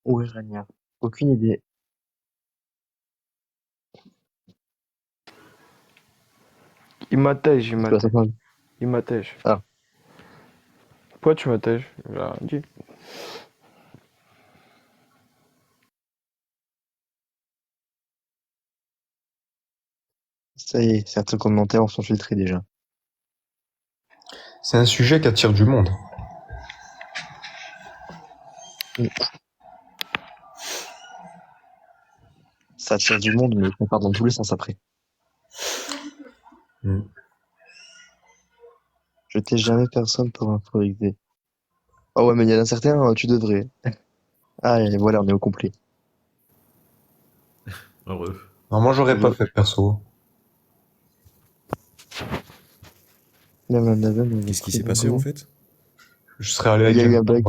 Ou iranien. Aucune idée. Il m'attège, il C'est quoi ça m'attège. change? Il m'attège. Ah, Pourquoi tu m'attèges? J'ai rien dit. ça y est, certains commentaires sont filtrés déjà. C'est un sujet qui attire du monde. Mm. Ça attire du monde, mais ça part dans tous les sens après. Mm. Je t'ai jamais personne pour info XD. Ah ouais, mais il y en a certains, tu devrais. Ah, et voilà, on est au complet. Heureux. Non, moi, j'aurais pas Je- fait perso. Même un Naven, on est Qu'est-ce qui très s'est passé en dingo. fait? Je serais allé Il avec y a eu Jamie. un bug.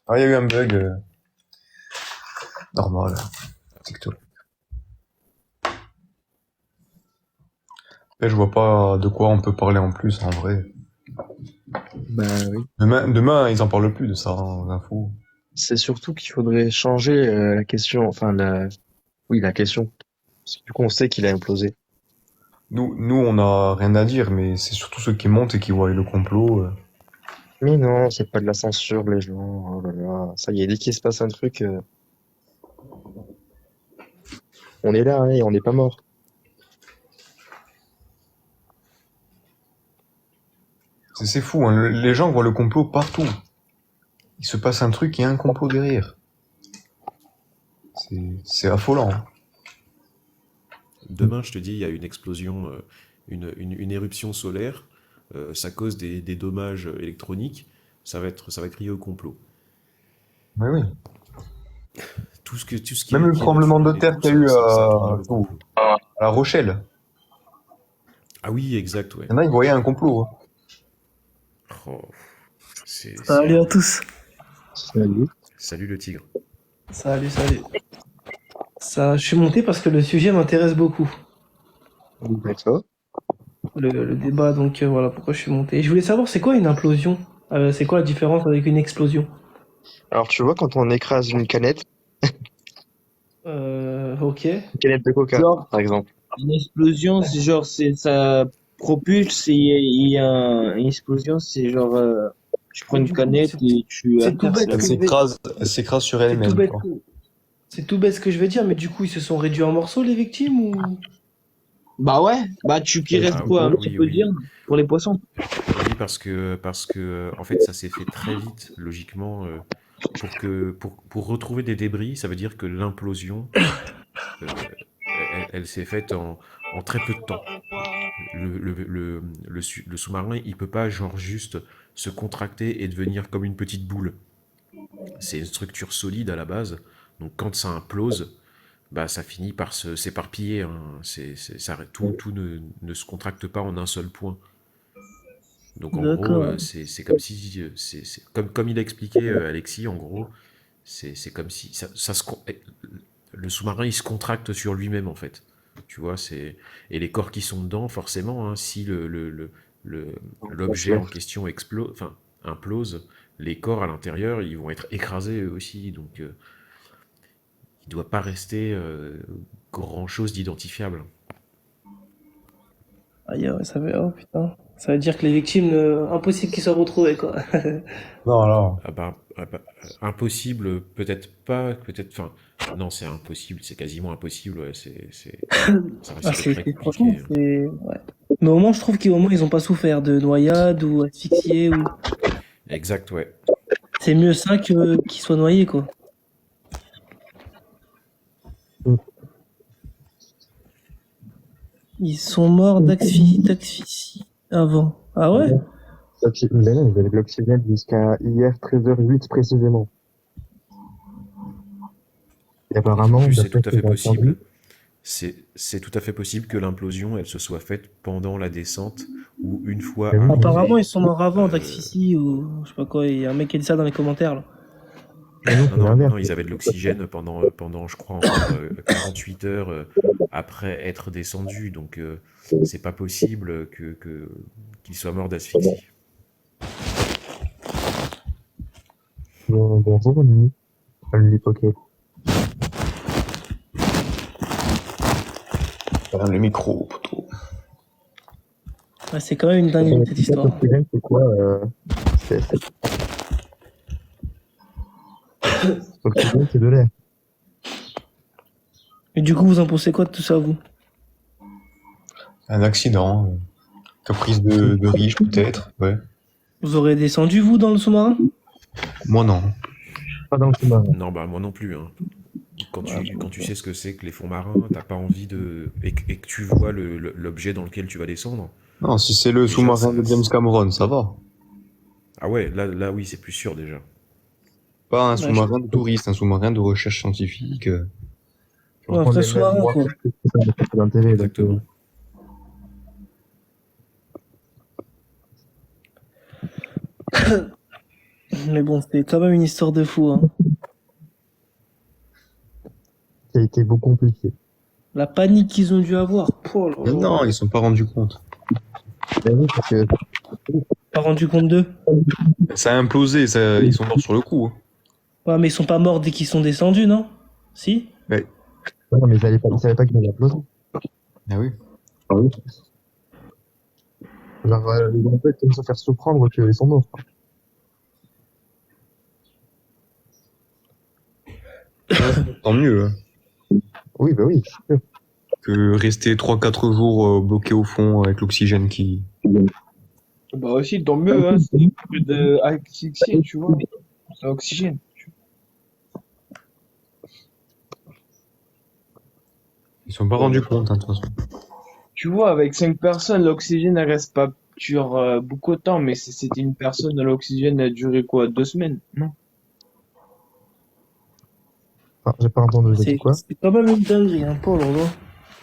Ah, il y a eu un bug. Normal. TikTok. Et je vois pas de quoi on peut parler en plus, en vrai. Bah oui. Demain, ils en parlent plus de ça, hein, l'info. C'est surtout qu'il faudrait changer la question, enfin oui, la question. Parce que du coup, on sait qu'il a implosé. Nous, on a rien à dire, mais c'est surtout ceux qui montent et qui voient le complot. Mais non, c'est pas de la censure, les gens. Oh là là. Ça y est, dès qu'il se passe un truc, on est là, hein, et on n'est pas mort. C'est fou, hein. Les gens voient le complot partout. Il se passe un truc, il y a un complot derrière. C'est affolant, hein. Demain, je te dis, il y a une explosion, une éruption solaire. Ça cause des dommages électroniques. Ça va crier au complot. Mais oui. Tout ce Même le qui est tremblement de naturel et terre tout, qu'il y a eu ça crie au où complot. à La Rochelle. Ah oui, exact, ouais. Il y en a, ils voyaient un complot, hein. Oh, Salut à tous. Salut. Salut le tigre. Salut, salut. Ça, je suis monté parce que le sujet m'intéresse beaucoup. D'accord. Le débat, donc voilà pourquoi je suis monté. Et je voulais savoir, c'est quoi une implosion? C'est quoi la différence avec une explosion? Alors, tu vois, quand on écrase une Ok. canette de coca, Genre, par exemple. une explosion, c'est genre, ça propulse et il y a une explosion, c'est genre, tu prends Mais une du coup, canette et tu c'est tout inverses bête la. que je vais, Elle s'écrase sur c'est tout elle-même, bête, quoi. c'est tout bête ce que je vais dire, mais du coup, ils se sont réduits en morceaux, les victimes, ou? Bah ouais, bah qui reste Ah quoi, un petit oui, peu de oui. viande pour les poissons. Oui, parce que en fait, ça s'est fait très vite, logiquement. Pour retrouver des débris, ça veut dire que l'implosion, elle s'est faite en très peu de temps. Le sous-marin, il peut pas genre juste se contracter et devenir comme une petite boule. C'est une structure solide à la base. Donc quand ça implose, bah ça finit par s'éparpiller, hein. Tout ne se contracte pas en un seul point. Donc en gros, D'accord. c'est comme si, comme il a expliqué Alexis, en gros, c'est comme si le sous-marin il se contracte sur lui-même en fait. Tu vois, et les corps qui sont dedans, forcément, hein, si l'objet en question explose, enfin implose, les corps à l'intérieur ils vont être écrasés eux aussi. Donc il doit pas rester grand chose d'identifiable. Aïe, ouais, oh putain. Ça veut dire que les victimes, impossible qu'ils soient retrouvés, quoi. Non, non. Impossible, peut-être pas, peut-être. Enfin, non, c'est impossible, c'est quasiment impossible. Ouais, ça Ah, risque d'être très franchement, compliqué, hein. ouais. Mais au moins, je trouve qu'au moins, ils ont pas souffert de noyade ou asphyxié ou. Exact, ouais. C'est mieux ça que qu'ils soient noyés, quoi. Mm. Ils sont morts d'asphyxie avant. Ah ouais? Mais non, ils avaient de l'oxygène jusqu'à hier 13h08 précisément. Et Et en apparemment, plus, c'est d'après tout à ce que fait j'ai entendu, possible. C'est tout à fait possible que l'implosion, elle se soit faite pendant la descente ou une fois mais oui, Apparemment, arrivé. ils sont morts avant Euh, d'asphyxie ou je sais pas quoi. Il y a un mec qui a dit ça dans les commentaires, là. mais non, non, c'est non, l'inverse. non, ils avaient de l'oxygène pendant, je crois, encore 48 heures après être descendus. Donc, c'est pas possible qu'ils soient morts d'asphyxie. Bonjour, Nuit. Nuit Pocket. Le micro, poteau. Ouais, c'est quand même une dinguerie cette histoire. L'oxygène, c'est quoi L'oxygène, c'est de l'air. Et du coup, vous en pensez quoi de tout ça, vous? Un accident, caprice de riche peut-être, ouais. Vous aurez descendu, vous, dans le sous-marin? Moi non. Pas dans le sous-marin. Non, bah moi non plus. Hein. Quand tu sais ce que c'est que les fonds marins, t'as pas envie de... Et que tu vois l'objet dans lequel tu vas descendre. Non, si c'est le Déjà, sous-marin de James Cameron, ça va. Ah ouais, là oui, c'est plus sûr déjà. Pas un Ouais, sous-marin de touriste, un sous-marin de recherche scientifique. Ouais, un vrai sous-marin, quoi. C'est d'intérêt. Exactement. Mais bon, c'était quand même une histoire de fou, hein. Ça a été beaucoup compliqué. La panique qu'ils ont dû avoir. Oh là là. Non, ils sont pas rendus compte. Oui, parce que Pas rendu compte d'eux. Ça a implosé, ils sont morts sur le coup. Hein. Ouais, mais ils sont pas morts dès qu'ils sont descendus, non? Si? non, mais ils savaient pas qu'ils allaient applaudir. Ah oui. Ah oui. Genre, ils ont fait se faire surprendre qu'ils sont morts. Tant mieux. Hein. Oui, bah oui. Que rester 3-4 jours bloqué au fond avec l'oxygène qui... Bah aussi, tant mieux, hein, c'est plus de asphyxie, tu vois. C'est oxygène. Ils sont pas rendus compte, hein, de toute façon. Tu vois, avec 5 personnes, l'oxygène ne reste pas dure beaucoup de temps, mais si c'était une personne, l'oxygène a duré quoi? 2 semaines? Non? Ah, j'ai pas entendu, j'ai dit C'est quoi? c'est quand même une dinguerie, hein, Paul, là.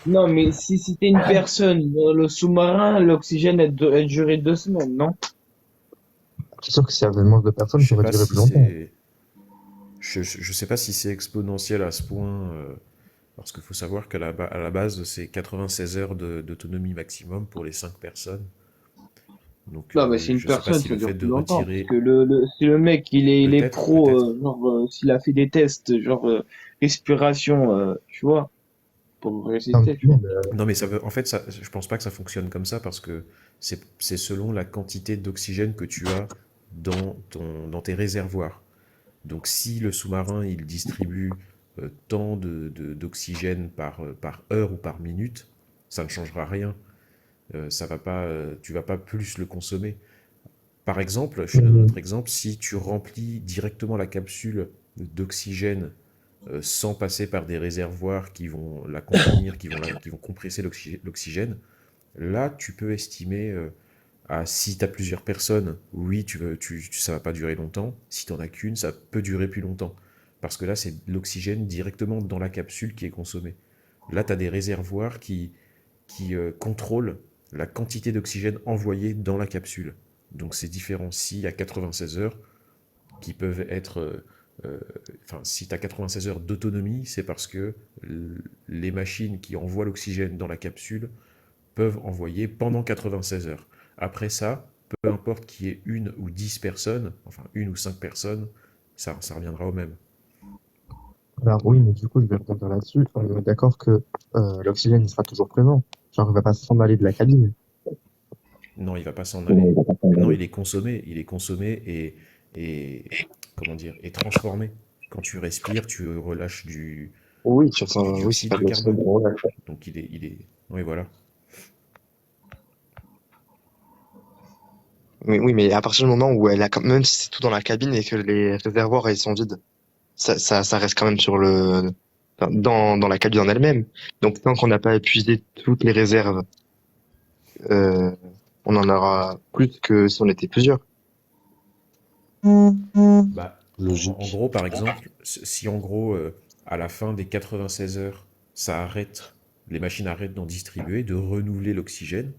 Non, mais si c'était une personne dans le sous-marin, l'oxygène a duré 2 semaines, non? C'est sûr que s'il y avait moins de personnes, Je ça sais aurait pas duré si plus longtemps. c'est... Je sais pas si c'est exponentiel à ce point, parce qu'il faut savoir à la base, c'est 96 heures d'autonomie maximum pour les 5 personnes. Donc, Non, mais c'est une je sais pas personne, si ça le dure fait plus de longtemps. retirer... Parce que si le mec, il est Peut-être, pro, peut-être. genre, s'il a fait des tests, genre, respiration, tu vois, pour Non, résister, tu vois. Non, mais en fait, je pense pas que ça fonctionne comme ça parce que c'est selon la quantité d'oxygène que tu as dans tes réservoirs. Donc, si le sous-marin il distribue tant d'oxygène par heure ou par minute, ça ne changera rien. Ça va pas, tu vas pas plus le consommer. Par exemple, je te donne un autre exemple, si tu remplis directement la capsule d'oxygène sans passer par des réservoirs qui vont la contenir, qui vont compresser l'oxygène, là, tu peux estimer si tu as plusieurs personnes, oui, ça va pas durer longtemps. Si tu n'en as qu'une, ça peut durer plus longtemps. Parce que là, c'est l'oxygène directement dans la capsule qui est consommé. Là, tu as des réservoirs qui contrôlent la quantité d'oxygène envoyée dans la capsule. Donc c'est différent. S'il y a 96 heures qui peuvent être... Enfin, si tu as 96 heures d'autonomie, c'est parce que les machines qui envoient l'oxygène dans la capsule peuvent envoyer pendant 96 heures. Après ça, peu importe qu'il y ait 1 ou 10 personnes, enfin 1 ou 5 personnes, ça reviendra au même. Alors oui, mais du coup, je vais rebondir là-dessus. On est d'accord que l'oxygène il sera toujours présent. Genre, il va pas s'en aller de la cabine. Non, il va pas s'en aller. Non, il est consommé et comment dire, et transformé. Quand tu respires, tu relâches du Oui, oui, c'est dioxyde pas de de carbone. l'oxygène. Donc oui, voilà. Mais oui, mais à partir du moment où même si c'est tout dans la cabine et que les réservoirs ils sont vides, ça reste quand même enfin, dans la cabine en elle-même. Donc tant qu'on n'a pas épuisé toutes les réserves, euh, on en aura plus que si on était plusieurs. Bah, en Logique. gros, par exemple, si en gros, à la fin des 96 heures, ça arrête, les machines arrêtent d'en distribuer, de renouveler l'oxygène,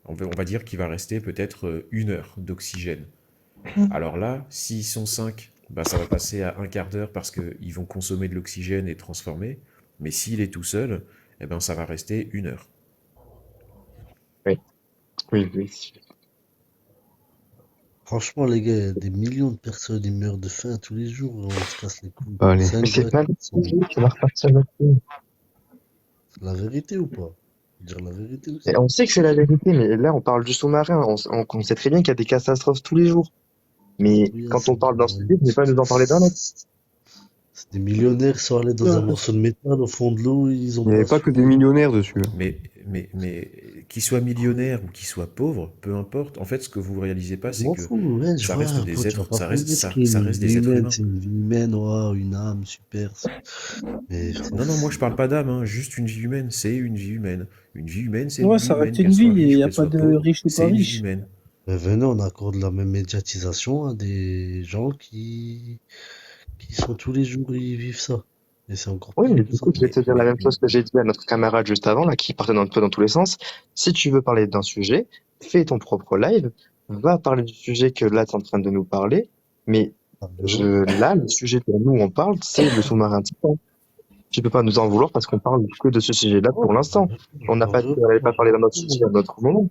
on va dire qu'il va rester peut-être 1 heure d'oxygène. Alors là, s'ils sont 5, bah, ça va passer à un quart d'heure parce qu'ils vont consommer de l'oxygène et transformer. Mais s'il est tout seul, eh ben, ça va rester 1 heure. Oui, oui, oui. Franchement, les gars, il y a des millions de personnes, ils meurent de faim tous les jours, on se casse les couilles. Allez. C'est un Mais c'est gars pas qui- le c'est sujet qui va repartir là-dessus. la vérité ou pas? Faut dire la vérité aussi. Et on sait que c'est la vérité, mais là, on parle du sous-marin. On sait très bien qu'il y a des catastrophes tous les jours. Mais Oui, quand on parle d'un sujet, ne pas nous en parler d'un autre. c'est des millionnaires qui sont allés dans un morceau de métal au fond de l'eau, ils ont Il n'y avait pas que des millionnaires dessus. Hein. Mais qu'il soit millionnaire ou qu'il soit pauvre, peu importe. En fait, ce que vous réalisez pas, Je c'est m'en que fous, ouais, je ça vois, reste des toi, tu vas êtres, pas ça reste, prendre ça, ce qui est ça une reste vie des êtres humaine, humains. c'est une vie humaine, ouais, une âme, super. Mais Non, non, moi je parle pas d'âme, hein, juste une vie humaine, c'est une vie humaine. Une vie humaine, c'est Ouais, une vie ça reste humaine, une qu'elle soit vie et il riche ou n'y a qu'elle pas soit de pauvre, riche ou pas c'est une vie riche. humaine. mais venez, on accorde la même médiatisation à des gens qui sont tous les jours, ils vivent ça. Et c'est encore Oui, pire mais que du ça. coup, je vais te dire la même chose que j'ai dit à notre camarade juste avant, là, qui partait un peu dans tous les sens. Si tu veux parler d'un sujet, fais ton propre live, va parler du sujet que là, tu es en train de nous parler. Mais là, le sujet dont nous, on parle, c'est le sous-marin Titan. Tu peux pas nous en vouloir parce qu'on parle que de ce sujet-là pour l'instant. On n'a pas dit qu'on n'allait pas parler d'un autre sujet à un autre moment.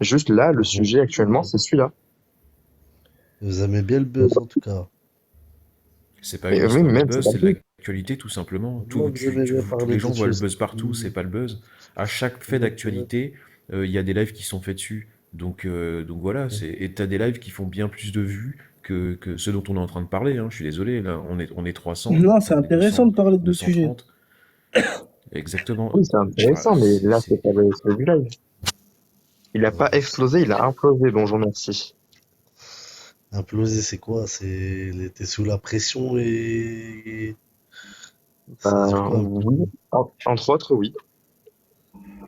Juste là, le sujet actuellement, c'est celui-là. Vous aimez bien le buzz, en tout cas. C'est pas Et une oui, histoire de même, buzz, c'est c'est pas de tout. l'actualité tout simplement. Moi, vous aimez bien Tous parler les gens des voient le choses. buzz partout, c'est pas le buzz. À chaque fait d'actualité, il y a des lives qui sont faits dessus. Donc voilà, et t'as des lives qui font bien plus de vues que ceux dont on est en train de parler. Hein. Je suis désolé, là, on est 300, Non, c'est on est intéressant 200, de parler de ce sujet. 230. Exactement. Oui, c'est intéressant, mais là, c'est pas le du live. Il a pas explosé, il a implosé. Bonjour, merci. Imploser, c'est quoi? T'es sous la pression et... Ça veut dire quoi, Oui, entre autres, oui.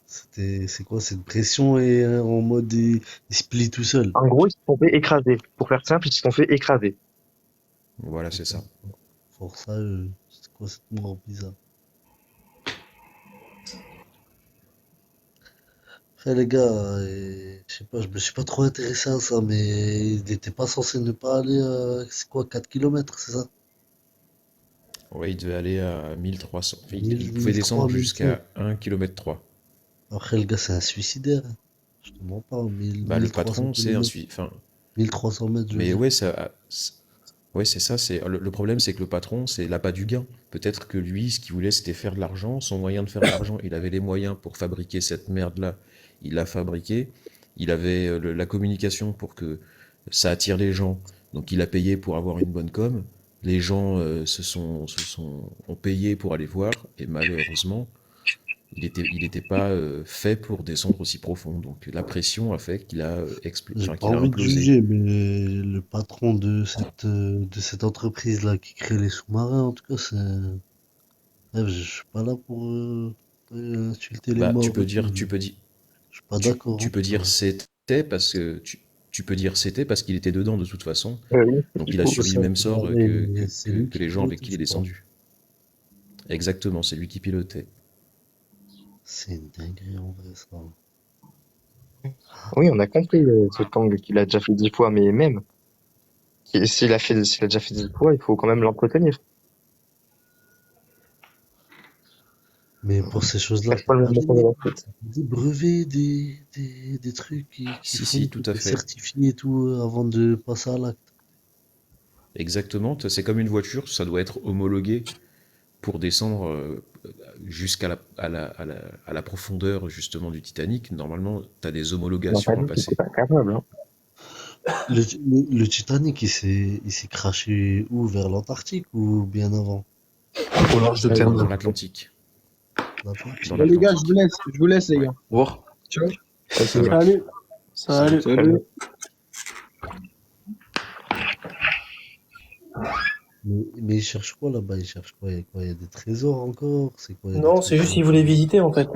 c'est quoi cette pression et en mode il se plie tout seul. En gros, ils se sont fait écraser. Pour faire simple, ils se sont fait écraser. Voilà, c'est ça. Pour ça, c'est quoi cette mort bizarre? Après les gars, je sais pas, je me suis pas trop intéressé à ça, mais il n'était pas censé ne pas aller, c'est quoi, 4 kilomètres, c'est ça? Ouais, il devait aller à 1300. Enfin, il 1000, pouvait descendre 1003, jusqu'à 1 km 3. Après le gars, c'est un suicidaire. Hein. Je te mens pas, 1000, Bah, le 1300 patron, c'est un kilomètres. suicide. Enfin, 1300 mètres, je veux mais dire. ouais, ouais, c'est ça. Le problème, c'est que le patron, c'est l'appât du gain. Peut-être que lui, ce qu'il voulait, c'était faire de l'argent. Son moyen de faire de l'argent, il avait les moyens pour fabriquer cette merde-là. Il l'a fabriqué. Il avait la communication pour que ça attire les gens. Donc, il a payé pour avoir une bonne com. Les gens ont payé pour aller voir. Et malheureusement, il était pas fait pour descendre aussi profond. Donc, la pression a fait qu'il a, J'ai pas qu'il a envie de implosé. juger, mais le patron de cette entreprise-là qui crée les sous-marins, en tout cas, je suis pas là pour insulter les Bah, morts. tu peux dire, Je suis pas d'accord. tu En peux tout dire cas. c'était parce que tu peux dire c'était parce qu'il était dedans de toute façon. Oui. Donc il a Oh, subi ça, le même sort c'est lui que qui les gens avec pilote, qui il est je crois. descendu. Exactement, c'est lui qui pilotait. C'est une dinguerie en vrai, ça. Oui, on a compris ce Kang qu'il a déjà fait 10 fois, mais même, s'il a déjà fait 10 fois, il faut quand même l'entretenir. Mais pour ces choses-là, Faire pas le même message à la suite. des brevets, des trucs qui Si, tout à fait. certifiés et tout avant de passer à l'acte. Exactement, c'est comme une voiture, ça doit être homologué pour descendre jusqu'à à la profondeur justement du Titanic. Normalement, tu as des homologations à passer. C'est pas capable, hein. Le Titanic, il s'est craché où? Vers l'Antarctique ou bien avant? Au large de terre. Dans l'Atlantique. D'accord. Dans Bon, les gars, l'Atlantique. je vous laisse, les gars. Au revoir. Ciao. Ça va. Salut. Salut. Salut. Mais ils cherchent quoi là-bas? Ils cherchent quoi? Il y a quoi? Il y a des trésors encore? C'est quoi? Il y a des Non, trucs c'est juste qu'il voulait visiter en fait.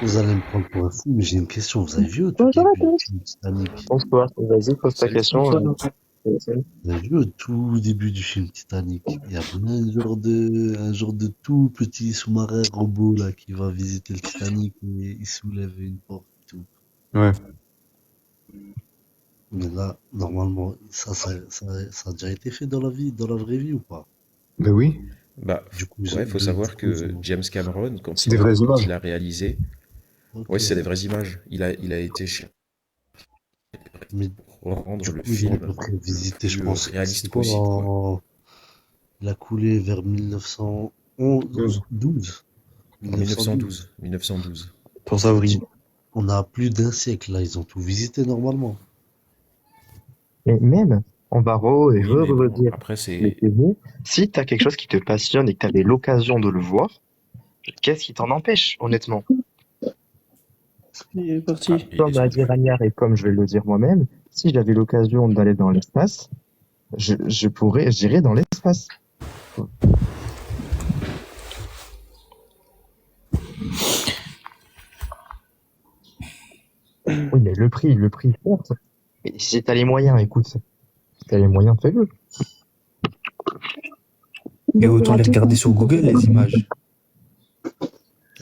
Vous allez me prendre pour un fou, mais j'ai une question. Vous avez vu au tout Bonjour à début tous. du film Titanic? Bonsoir, vas-y, pose ta Salut. question. Vous avez vu au tout début du film Titanic? Il y a bien un genre de tout petit sous-marin robot là qui va visiter le Titanic et il soulève une porte et tout. Ouais. Mais là, normalement, ça a déjà été fait dans la vie, dans la vraie vie ou pas? Ben oui. Bah, Du coup, ouais, faut savoir que James Cameron, C'est des vraies images. il a réalisé, Ok. Oui, c'est des vraies images. Il a été Mais pour rendre du le coup, il a à film peu près visité, je plus pense, réaliste c'est quoi, possible, quoi. il a coulé vers 1911, 12, En 1912. 1912. 1912. 14 avril. On a plus d'un siècle, là, ils ont tout visité normalement. Et même, on va et Oui, mais bon, redire après, les c'est. TV. Si t'as quelque chose qui te passionne et que t'avais l'occasion de le voir, qu'est-ce qui t'en empêche, honnêtement? Il est Ah, parti. il est Comme a dit descendu. Ragnar et comme je vais le dire moi-même, si j'avais l'occasion d'aller dans l'espace, j'irais dans l'espace. Oui, mais le prix, certes. Mais si t'as les moyens, écoute, si t'as les moyens, fais-le. Et Il y autant aura les tout regarder sur Google, les images.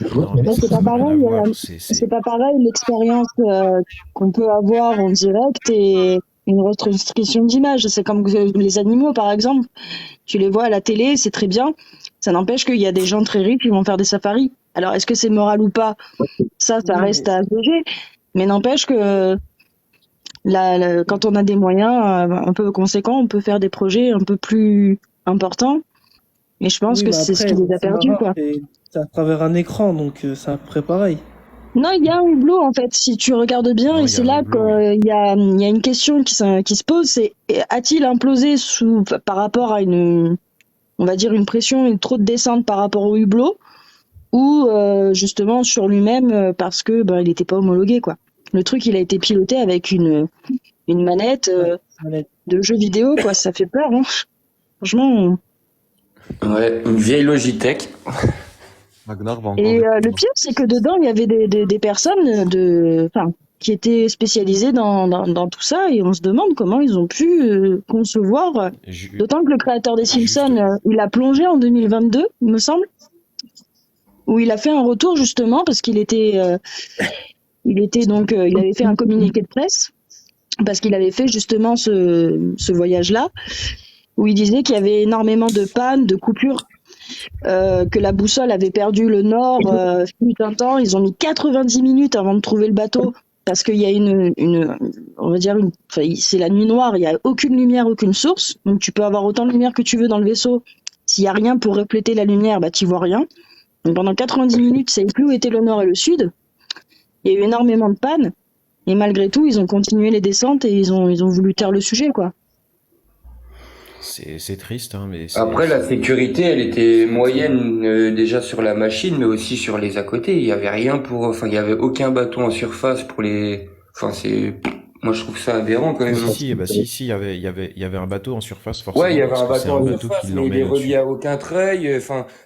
Ouais, Non, mais mais là, Ouais, ça c'est ça pas n'a pareil. rien à voir. C'est. C'est pas pareil l'expérience qu'on peut avoir en direct et une retranscription d'image. C'est comme les animaux, par exemple. Tu les vois à la télé, c'est très bien. Ça n'empêche qu'il y a des gens très riches qui vont faire des safaris. Alors, est-ce que c'est moral ou pas? Ça Oui, reste à juger. Mais n'empêche que quand on a des moyens un peu conséquents, on peut faire des projets un peu plus importants. Et je pense oui, que mais c'est ce après, qui les a c'est perdus, marrant, quoi. c'est à travers un écran, donc c'est à peu près pareil. Non, il y a un hublot en fait, si tu regardes bien, Non, et il y a c'est un là hublot, oui. qu'il y a une question qui se pose, c'est a-t-il implosé par rapport à on va dire une pression, une trop de descente par rapport au hublot, ou justement sur lui-même parce que ben il n'était pas homologué quoi. Le truc, il a été piloté avec une manette Ouais, manette. de jeu vidéo quoi, ça fait peur, hein. Franchement. Ouais, une vieille Logitech. Ragnar va encore Et le répondre. pire, c'est que dedans, il y avait des personnes enfin, qui étaient spécialisées dans tout ça, et on se demande comment ils ont pu concevoir. Ju- D'autant que le créateur des Juste. Simpsons, il a plongé en 2022, il me semble, où il a fait un retour justement parce il avait fait un communiqué de presse parce qu'il avait fait justement ce voyage-là, où il disait qu'il y avait énormément de pannes, de coupures. Que la boussole avait perdu le nord fut un temps. Ils ont mis 90 minutes avant de trouver le bateau parce qu'il y a on va dire c'est la nuit noire. Il y a aucune lumière, aucune source. Donc tu peux avoir autant de lumière que tu veux dans le vaisseau. S'il y a rien pour refléter la lumière, bah tu vois rien. Donc pendant 90 minutes, ça savait plus où était le nord et le sud. Il y a eu énormément de pannes. Et malgré tout, ils ont continué les descentes et ils ont voulu taire le sujet, quoi. C'est triste, hein, mais Après, la sécurité, elle était moyenne déjà sur la machine, mais aussi sur les à côté. Il y avait rien il y avait aucun bateau en surface pour les. Moi, je trouve ça aberrant quand même. Si, il y avait un bateau en surface, Ouais, il y forcément, avait parce un que c'est bateau un en bateau qui surface, mais il est l'emmène relié au-dessus. à aucun treuil.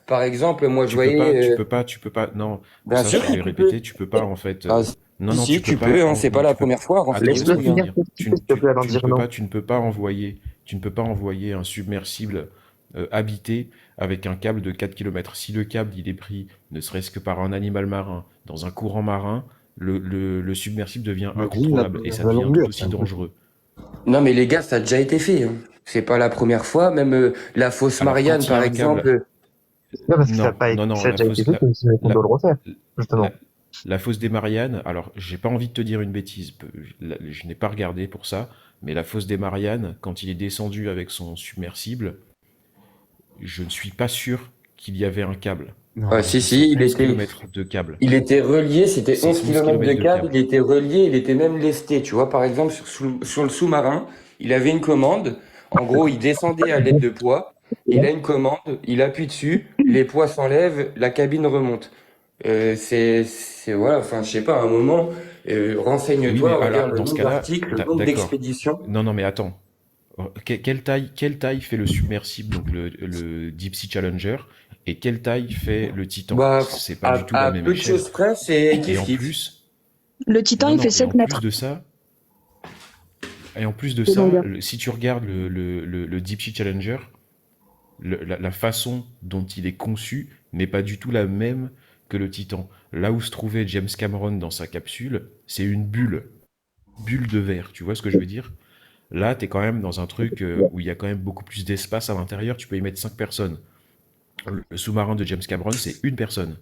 Par exemple, moi, je voyais. Tu peux pas, non, Bien ça sûr je que vais tu peux. répéter, tu peux pas en fait, Ah, non, si, non, si, tu peux tu pas, peux, hein, c'est pas non, la tu peux, première fois. attends, Renseigne-toi, Laisse-le laisse-moi finir, regarde. finir, s'il te plaît, avant de dire non. tu ne peux pas envoyer un submersible habité avec un câble de 4 km. Si le câble, il est pris, ne serait-ce que par un animal marin, dans un courant marin, le submersible devient Imagine incontrôlable et ça la devient longueur, tout c'est aussi impossible. dangereux. Non, mais les gars, ça a déjà été fait, hein. C'est pas la première fois. Même la fosse Alors, Marianne, quand il y a par un câble, exemple. Non, parce que non, non, non, ça a déjà été fait, mais c'est qu'on la, doit le refaire, la, justement. la fosse des Mariannes, alors j'ai pas envie de te dire une bêtise, je n'ai pas regardé pour ça, mais la fosse des Mariannes, quand il est descendu avec son submersible, je ne suis pas sûr qu'il y avait un câble. Non, Ah, si, si, 11 km de câble. il était relié, c'était C'est 11 11 km de km de câble, câble. il était relié, il était même lesté, tu vois. Par exemple, sur le sous-marin, il avait une commande. En gros, il descendait à l'aide de poids. Il a une commande, il appuie dessus, les poids s'enlèvent, la cabine remonte. Voilà, je sais pas, à un moment, Oui, renseigne-toi, mais alors, regarde le dans ce nombre cas-là, d'articles, le nombre d'accord. d'expéditions. Non, non, mais attends. Quelle taille fait le submersible, donc le Deep Sea Challenger, et quelle taille fait le Titan? Bah, C'est pas du tout la à même peu de échelle. choses près, c'est Et en kiff-kiff. plus, Le Titan, non, il fait non, et en 7 mètres plus de ça, de longueur. si tu regardes le Deep Sea Challenger, la façon dont il est conçu n'est pas du tout la même que le Titan. Là où se trouvait James Cameron dans sa capsule, c'est une bulle de verre, tu vois ce que je veux dire? Là, t'es quand même dans un truc où il y a quand même beaucoup plus d'espace à l'intérieur, tu peux y mettre 5 personnes. Le sous-marin de James Cameron, c'est une personne.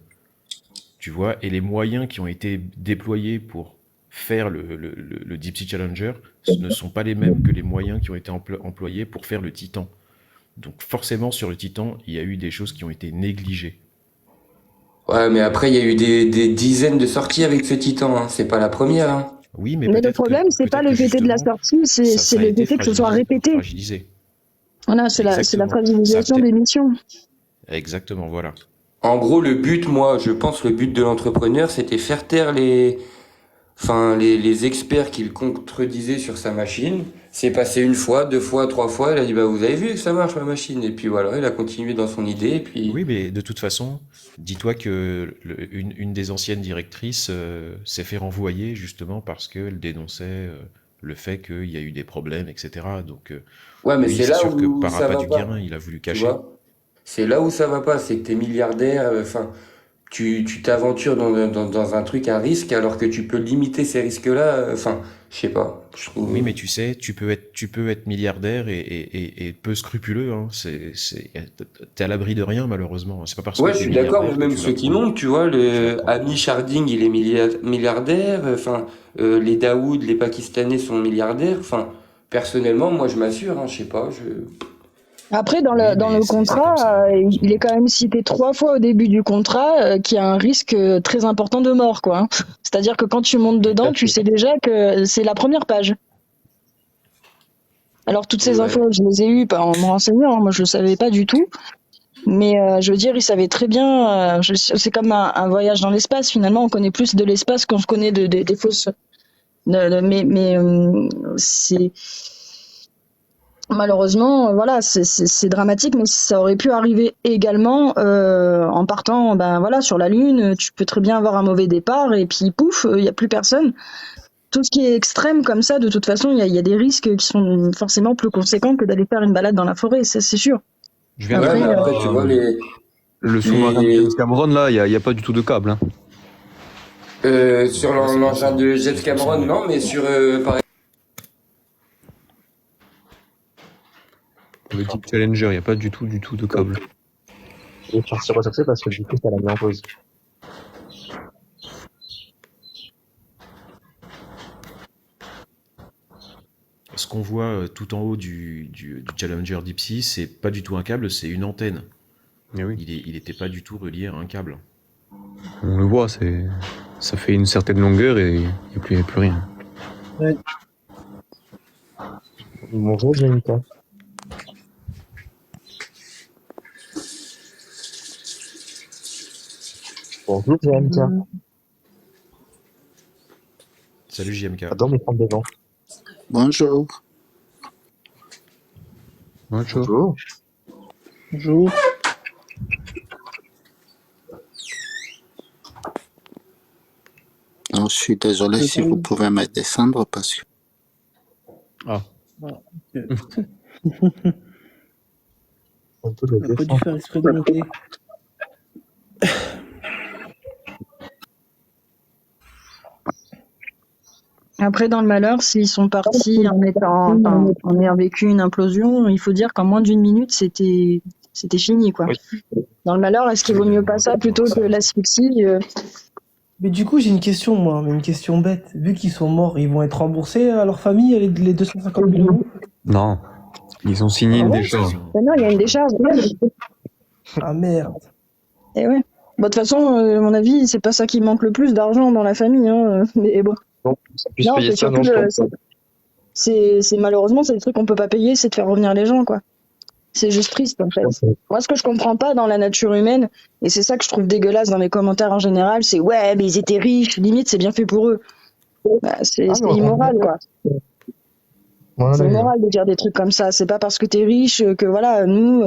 tu vois, et les moyens qui ont été déployés pour faire le Deep Sea Challenger ne sont pas les mêmes que les moyens qui ont été employés pour faire le Titan. Donc forcément, sur le Titan, il y a eu des choses qui ont été négligées. Ouais, mais après, il y a eu des dizaines de sorties avec ce Titan, hein. C'est pas la première, hein. Oui, mais Mais le peut-être problème, c'est pas peut-être le que PT de la justement, sortie, c'est ça a le été PT que ce soit répété. fragilisé. Voilà, c'est la Exactement. Ça a fragilisation peut-être... des missions. Exactement, voilà. En gros, le but, moi, je pense, le but de l'entrepreneur, c'était faire taire les experts qui le contredisaient sur sa machine. C'est passé une fois, deux fois, trois fois. Il a dit, bah, vous avez vu que ça marche, ma machine. Et puis voilà, il a continué dans son idée. Et puis, Oui, mais de toute façon, dis-toi que une des anciennes directrices s'est fait renvoyer justement parce qu'elle dénonçait le fait qu'il y a eu des problèmes, etc. Donc, ouais, mais lui, c'est c'est là sûr que où par ça appât va du pas. gain, il a voulu Tu cacher. vois? C'est là où ça va pas. C'est que t'es milliardaire. Enfin, tu t'aventures dans un truc à risque alors que tu peux limiter ces risques-là. Enfin, je sais pas. Je Oui, trouve. mais tu sais, tu peux être milliardaire et peu scrupuleux. Hein. T'es à l'abri de rien, malheureusement. C'est pas parce que Ouais, je t'es suis d'accord, mais milliardaire que même ceux qui montent, tu vois, tu vas le prendre. Ami Sharding, il est milliardaire, enfin, les Daoud, les Pakistanais sont milliardaires, enfin, personnellement, moi, je m'assure, hein, je sais pas, Après, dans Oui, dans mais le c'est comme ça, contrat, il est malheureusement. quand même cité 3 fois au début du contrat qu'il y a un risque très important de mort, quoi, hein. C'est-à-dire que quand tu montes Oui. dedans, tu sais déjà que c'est la première page. Alors toutes ces ouais. infos, je les ai eues en me renseignant, hein. Moi, je le savais pas du tout. Mais je veux dire, il savait très bien. C'est comme un voyage dans l'espace. Finalement, on connaît plus de l'espace qu'on se connaît des fausses. Mais c'est malheureusement, voilà, c'est dramatique, mais ça aurait pu arriver également en partant, ben voilà, sur la Lune. Tu peux très bien avoir un mauvais départ et puis pouf, il y a plus personne. Tout ce qui est extrême comme ça, de toute façon, il y a des risques qui sont forcément plus conséquents que d'aller faire une balade dans la forêt, ça c'est sûr. Je viens de Ouais, Après, mais regarder après, tu vois, le sous-marin de James les, Cameron, là, y a pas du tout de câble. Hein. sur Donc là, c'est l'engin possible. de C'est James des Cameron, tronçonneuses. non, mais sur, par Le Deep Challenger, y a pas du tout de câble. Je vais partir rechercher parce que du coup, ça l'a mis en pause. Ce qu'on voit tout en haut du Challenger Deep Sea, c'est pas du tout un câble, c'est une antenne. Eh oui. Il était pas du tout relié à un câble. On le voit, ça fait une certaine longueur et y a plus rien. Bonjour, Jennifer. Bonjour, Jennifer. Salut JMK. J'adore me prendre devant. Bonjour. Bonjour. Bonjour. Bonjour. Alors, je suis désolé si vous pouvez me descendre parce que Ah. On peut le On n'a pas dû descendre. faire exprès de monter. Après, dans le malheur, s'ils sont partis en ayant vécu une implosion, il faut dire qu'en moins d'une minute, c'était fini, quoi. Oui. Dans le malheur, est-ce qu'il vaut mieux pas ça plutôt que l'asphyxie Mais du coup, j'ai une question, moi, mais une question bête. Vu qu'ils sont morts, ils vont être remboursés à leur famille, les 250 000 euros? Non. Ils ont signé Ah une ouais décharge. Ben non, il y a une décharge. Ah merde. Et ouais. Bon, de toute façon, à mon avis, c'est pas ça qui manque le plus d'argent dans la famille, hein. Mais bon. Non, ça puisse Non, payer c'est ça, surtout non, je pense pas. c'est malheureusement, c'est le truc qu'on peut pas payer, c'est de faire revenir les gens, quoi. C'est juste triste, en fait. Moi, ce que je comprends pas dans la nature humaine, et c'est ça que je trouve dégueulasse dans les commentaires en général, c'est ouais, mais ils étaient riches, limite, c'est bien fait pour eux. Bah, c'est immoral, quoi. C'est immoral de dire des trucs comme ça. C'est pas parce que t'es riche que voilà, nous,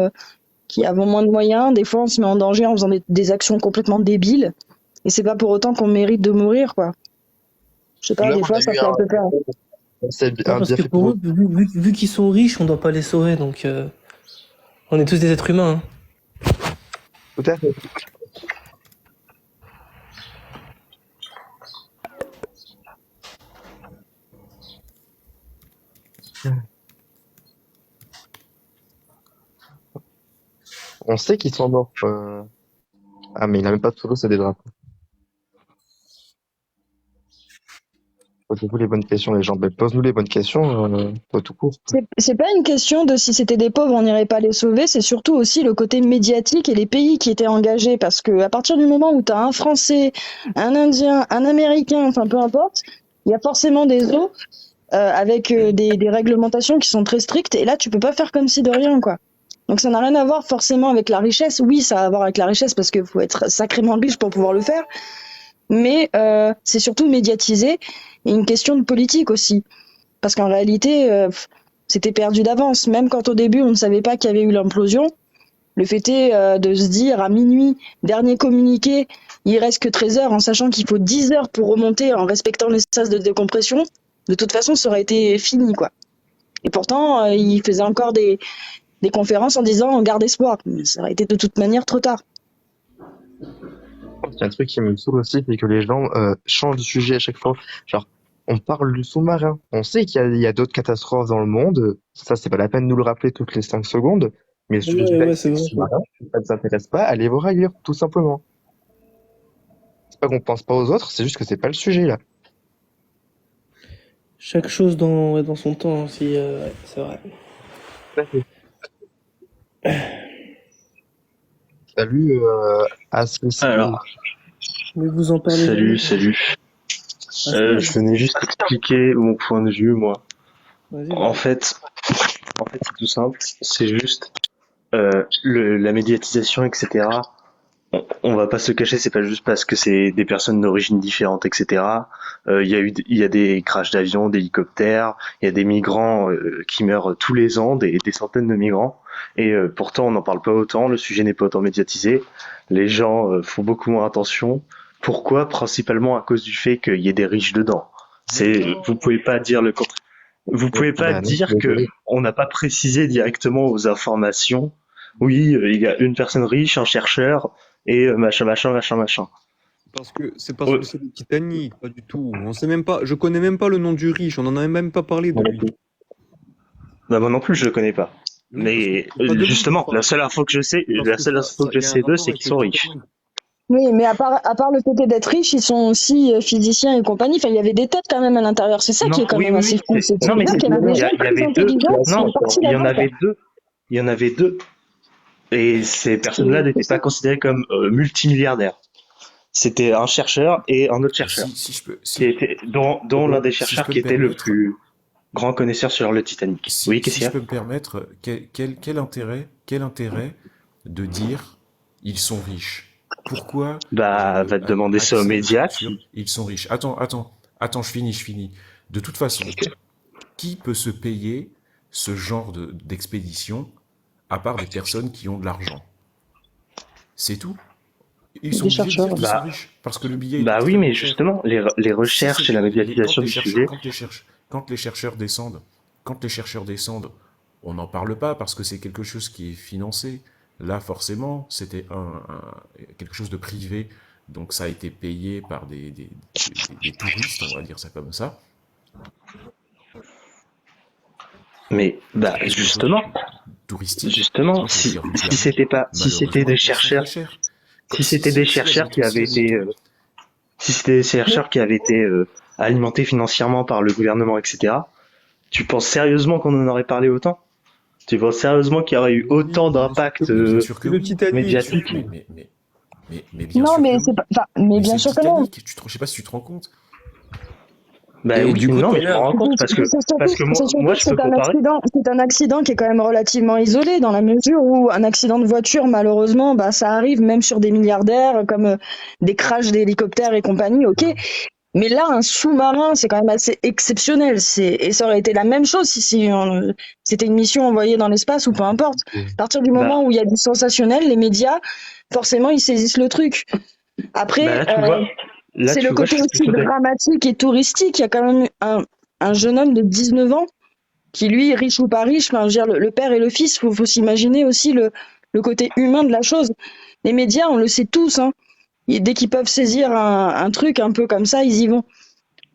qui avons moins de moyens, des fois, on se met en danger en faisant des actions complètement débiles, et c'est pas pour autant qu'on mérite de mourir, quoi. Je sais pas, Là, des on fois, a ça eu fait un peu peur. C'est Non, un parce bien que fait pour pour eux. eux, vu qu'ils sont riches, on doit pas les sauver, donc on est tous des êtres humains, hein. Tout à fait. On sait qu'ils sont morts. Ah, mais il a même pas de photo, c'est des drapeaux. Posez-vous les bonnes questions, les gens. Ben, pose-nous les bonnes questions, pas tout court. C'est pas une question de si c'était des pauvres, on n'irait pas les sauver, c'est surtout aussi le côté médiatique et les pays qui étaient engagés. Parce que à partir du moment où tu as un Français, un Indien, un Américain, enfin peu importe, il y a forcément des eaux avec des réglementations qui sont très strictes. Et là, tu peux pas faire comme si de rien, quoi. Donc ça n'a rien à voir forcément avec la richesse. Oui, ça a à voir avec la richesse parce qu'il faut être sacrément riche pour pouvoir le faire. Mais c'est surtout médiatisé et une question de politique aussi. Parce qu'en réalité, c'était perdu d'avance. Même quand au début, on ne savait pas qu'il y avait eu l'implosion, le fait est de se dire à minuit, dernier communiqué, il reste que 13 heures, en sachant qu'il faut 10 heures pour remonter en respectant les sas de décompression. De toute façon, ça aurait été fini, quoi. Et pourtant, il faisait encore des conférences en disant on garde espoir. Mais ça aurait été de toute manière trop tard. Il y a un truc qui me saoule aussi, c'est que les gens changent de sujet à chaque fois. Genre, on parle du sous-marin. On sait qu'il y a d'autres catastrophes dans le monde. Ça, c'est pas la peine de nous le rappeler toutes les 5 secondes. Mais le sujet Ouais, c'est du vrai. sous-marin, si ça ne vous intéresse pas, allez voir ailleurs, tout simplement. C'est pas qu'on pense pas aux autres, c'est juste que c'est pas le sujet, là. Chaque chose dans son temps aussi, ouais, c'est vrai. Salut, Asmisi. Alors, Mais vous en parlez jamais. salut. Ah, Je venais juste expliquer mon point de vue, moi. Vas-y, En fait, c'est tout simple. C'est juste la médiatisation, etc. On va pas se cacher, c'est pas juste parce que c'est des personnes d'origine différente, etc. Il y a des crashs d'avions, d'hélicoptères, il y a des migrants qui meurent tous les ans, des centaines de migrants. Et pourtant, on n'en parle pas autant, le sujet n'est pas autant médiatisé. Les gens font beaucoup moins attention. Pourquoi? Principalement à cause du fait qu'il y ait des riches dedans. Vous pouvez pas dire le contraire. Vous pouvez pas Bah, non, dire que désolé. on n'a pas précisé directement aux informations. Oui, il y a une personne riche, un chercheur et machin. Parce que c'est parce Ouais. que c'est le Titanic, pas du tout. On sait même pas, je connais même pas le nom du riche, on en a même pas parlé de lui. Bah, moi non plus, je le connais pas. Oui, Mais parce que c'est pas de lui justement, qu'on la parle. seule info que je sais, Parce la que seule info que je il y a un sais d'eux, rapport c'est avec qu'ils le sont riches. Titanic. Oui, mais à part le fait d'être riche, ils sont aussi physiciens et compagnie. Enfin, il y avait des têtes quand même à l'intérieur. C'est ça qui Non, est quand oui, même oui, assez oui. fou. C'est de Non, se mais dire qu'il y avait des gens il y très avait deux. intelligents qui Non, sont partis il y en là-dedans, quoi. avait deux. Il y en avait deux. Et ces personnes-là n'étaient pas considérées comme multimilliardaires. C'était un chercheur et un autre chercheur, Si je peux, qui était, dont l'un des si je chercheurs peux qui me était le permettre, plus grand connaisseur sur le Titanic. Oui, qu'est-ce si qu'il y je a? peux me permettre, quel intérêt de dire ils sont riches? Pourquoi Bah, va te demander ça aux axer médias. sur ils sont riches? Attends, je finis. De toute façon, qui peut se payer ce genre d'expédition à part des personnes qui ont de l'argent? C'est tout. Ils sont Des obligés de chercheurs. dire qu'ils sont Bah, riches parce que le billet il est bah oui, extrêmement mais cher. justement, les Si recherches et la médiatisation du sujet. quand les chercheurs descendent, on n'en parle pas parce que c'est quelque chose qui est financé. Là, forcément, c'était quelque chose de privé, donc ça a été payé par des touristes, on va dire ça comme ça. Mais bah Parce que justement, touristique, on peut si dire c'était pas, si c'était des chercheurs, si c'était des chercheurs qui avaient été, si c'était des chercheurs qui avaient été alimentés financièrement par le gouvernement, etc. Tu penses sérieusement qu'on en aurait parlé autant? Tu penses sérieusement qu'il y aurait eu autant d'impact bien sûr que le oui. Titanic. médiatique? Mais bien Non, sûr mais que c'est oui. pas. Enfin, mais bien sûr que non. Titanic, je sais pas si tu te rends compte. Bah Et oui, du coup, non, tout mais à je me rends compte parce que C'est surtout moi que je peux comparer. c'est un accident qui est quand même relativement isolé dans la mesure où un accident de voiture, malheureusement, bah, ça arrive même sur des milliardaires comme des crashs d'hélicoptères et compagnie, ok. Mais là, un sous-marin, c'est quand même assez exceptionnel. Et ça aurait été la même chose si c'était une mission envoyée dans l'espace ou peu importe. À partir du moment Bah, où il y a du sensationnel, les médias, forcément, ils saisissent le truc. bah Après, là tu vois, c'est le je côté suis aussi plutôt d'accord. dramatique et touristique. Il y a quand même un jeune homme de 19 ans qui, lui, riche ou pas riche, enfin, je veux dire, le père et le fils, faut s'imaginer aussi le côté humain de la chose. Les médias, on le sait tous, hein. Dès qu'ils peuvent saisir un truc un peu comme ça, ils y vont.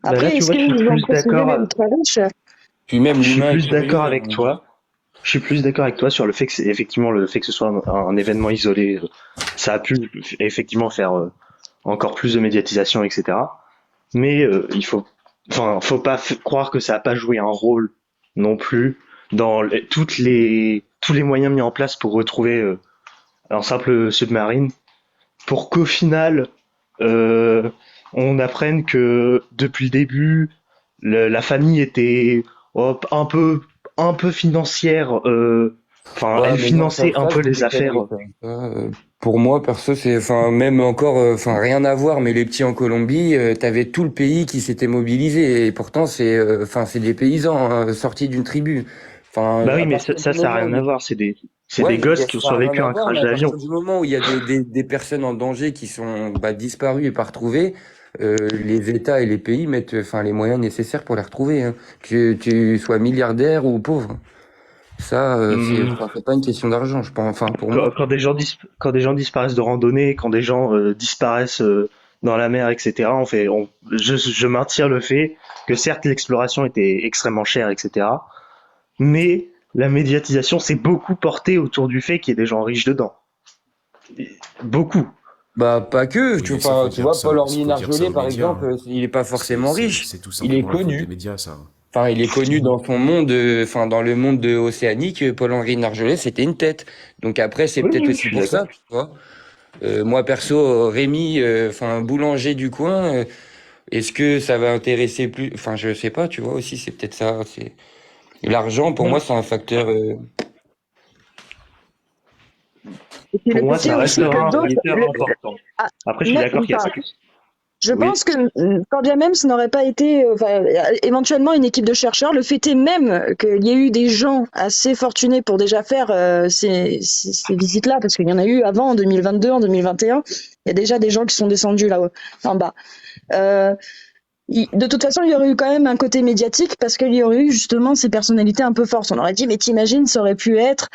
Bah là Après, tu est-ce vois, je qu'ils suis ont plus précisé d'accord. les très riches? Puis même Je suis l'humain est plus d'accord curieux, avec hein. toi. Je suis plus d'accord avec toi sur le fait que c'est effectivement le fait que ce soit un événement isolé, ça a pu effectivement faire encore plus de médiatisation, etc. Mais il faut enfin, faut pas croire que ça a pas joué un rôle non plus dans tous les moyens mis en place pour retrouver un simple submarine, pour qu'au final, euh, on apprenne que depuis le début, la famille était un peu financière, enfin, Ouais, elle mais non, finançait un ça, peu c'est les des affaires. conneries, ça. Pour moi, perso, c'est, enfin, même encore, enfin, rien à voir, mais les petits en Colombie, t'avais tout le pays qui s'était mobilisé, et pourtant, enfin, c'est des paysans, hein, sortis d'une tribu. Enfin, Bah oui, à mais partir du ça a moment rien à où, voir. C'est ouais, des gosses qui ont ça a rien survécu à à un voir, crash mais à d'avion. partir du moment où il y a des personnes en danger qui sont, bah, disparues et pas retrouvées, les États et les pays mettent, enfin, les moyens nécessaires pour les retrouver, hein. Que tu sois milliardaire ou pauvre. Ça, Hum, enfin, c'est pas une question d'argent, je pense, enfin, pour moi. quand des gens disparaissent de randonnée, quand des gens disparaissent dans la mer, etc., je maintiens le fait que certes l'exploration était extrêmement chère, etc., mais la médiatisation s'est beaucoup portée autour du fait qu'il y ait des gens riches dedans. Beaucoup. Bah, pas que, Oui, mais ça, faut tu dire vois, ça, Paul-Henri faut dire ça Nargeolet, aux par médias, exemple, hein. il est pas forcément riche. C'est tout Il est simplement la faute des connu. médias, ça. Enfin, il est connu dans son monde, enfin, dans le monde de océanique, Paul-Henri Nargeolet, c'était une tête. Donc après, c'est Oui, peut-être oui, je aussi suis pour d'accord. ça, tu vois. Moi, perso, Rémi, enfin, boulanger du coin, est-ce que ça va intéresser plus, enfin, je sais pas, tu vois, aussi, c'est peut-être ça, c'est, l'argent, pour moi, c'est un facteur, Et puis Pour le moi, côté ça aussi restera que un d'autres, facteur important. ah, Après, je suis mais, d'accord qu'il y a enfin, ça. je Oui. pense que quand bien même ce n'aurait pas été éventuellement une équipe de chercheurs, le fait est même qu'il y ait eu des gens assez fortunés pour déjà faire ces visites-là, parce qu'il y en a eu avant en 2022, en 2021, il y a déjà des gens qui sont descendus là-haut, en bas. Euh, de toute façon, il y aurait eu quand même un côté médiatique parce qu'il y aurait eu justement ces personnalités un peu fortes. On aurait dit, mais t'imagines, ça aurait pu être.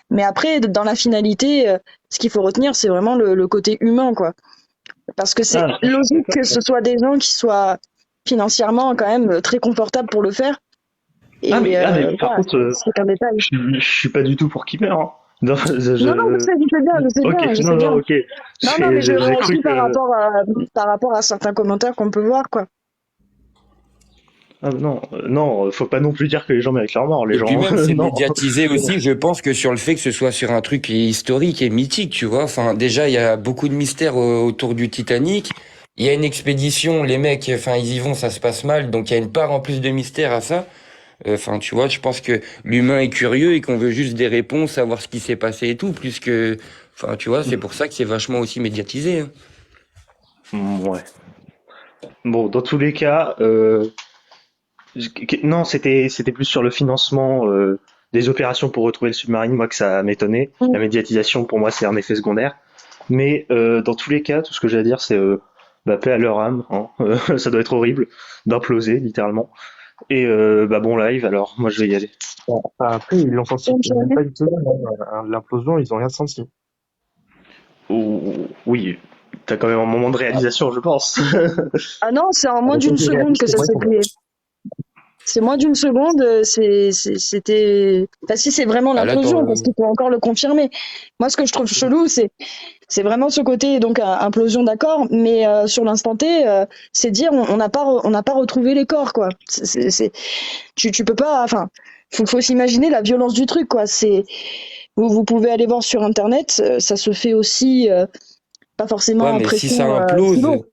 Mais après, dans la finalité, ce qu'il faut retenir, c'est vraiment le côté humain, quoi. Parce que c'est Ah, ça, je suis logique d'accord. que ce soit des gens qui soient financièrement quand même très confortables pour le faire. Et Mais par voilà, contre, c'est un détail. je suis pas du tout pour qui meurt, hein. Non, Non, non, je sais bien, je sais Ok, bien, je sais non, bien. non, ok. Non, non, mais je J'ai cru réagis que. par rapport à certains commentaires qu'on peut voir, quoi. Ah, non, non, faut pas non plus dire que les gens méritent leur mort, les et puis gens. même, c'est Non. médiatisé aussi, je pense que sur le fait que ce soit sur un truc qui est historique et mythique, tu vois. Enfin, déjà, il y a beaucoup de mystères autour du Titanic. Il y a une expédition, les mecs, enfin, ils y vont, ça se passe mal, donc il y a une part en plus de mystère à ça. Enfin, tu vois, je pense que l'humain est curieux et qu'on veut juste des réponses, savoir ce qui s'est passé et tout, plus que, enfin, tu vois, c'est pour ça que c'est vachement aussi médiatisé, hein. Ouais. Bon, dans tous les cas, non, c'était plus sur le financement des opérations pour retrouver le submarine, moi, que ça m'étonnait. La Mm. médiatisation, pour moi, c'est un effet secondaire. Mais dans tous les cas, tout ce que j'ai à dire, c'est bah, paix à leur âme, hein. Ça doit être horrible d'imploser, littéralement. Et bah bon live, alors moi je vais y aller. Bon, après, ils l'ont senti Bonne il y a même journée. pas une seconde, hein. L'implosion, ils ont rien senti. Oui, t'as quand même un moment de réalisation, je pense. Ah non, c'est en moins Le d'une côté seconde que réaliste, ça c'est s'est vrai. créé. C'est moins d'une seconde, c'était. Enfin, si c'est vraiment Ah là, l'implosion, parce qu'il faut encore le confirmer. Moi, ce que je trouve chelou, c'est vraiment ce côté donc implosion, d'accord, mais sur l'instant T, c'est dire on n'a pas retrouvé les corps, quoi. Tu peux pas. Enfin, faut s'imaginer la violence du truc, quoi. Vous pouvez aller voir sur internet, ça se fait aussi pas forcément ouais, en mais si ça pression sous implose, l'eau.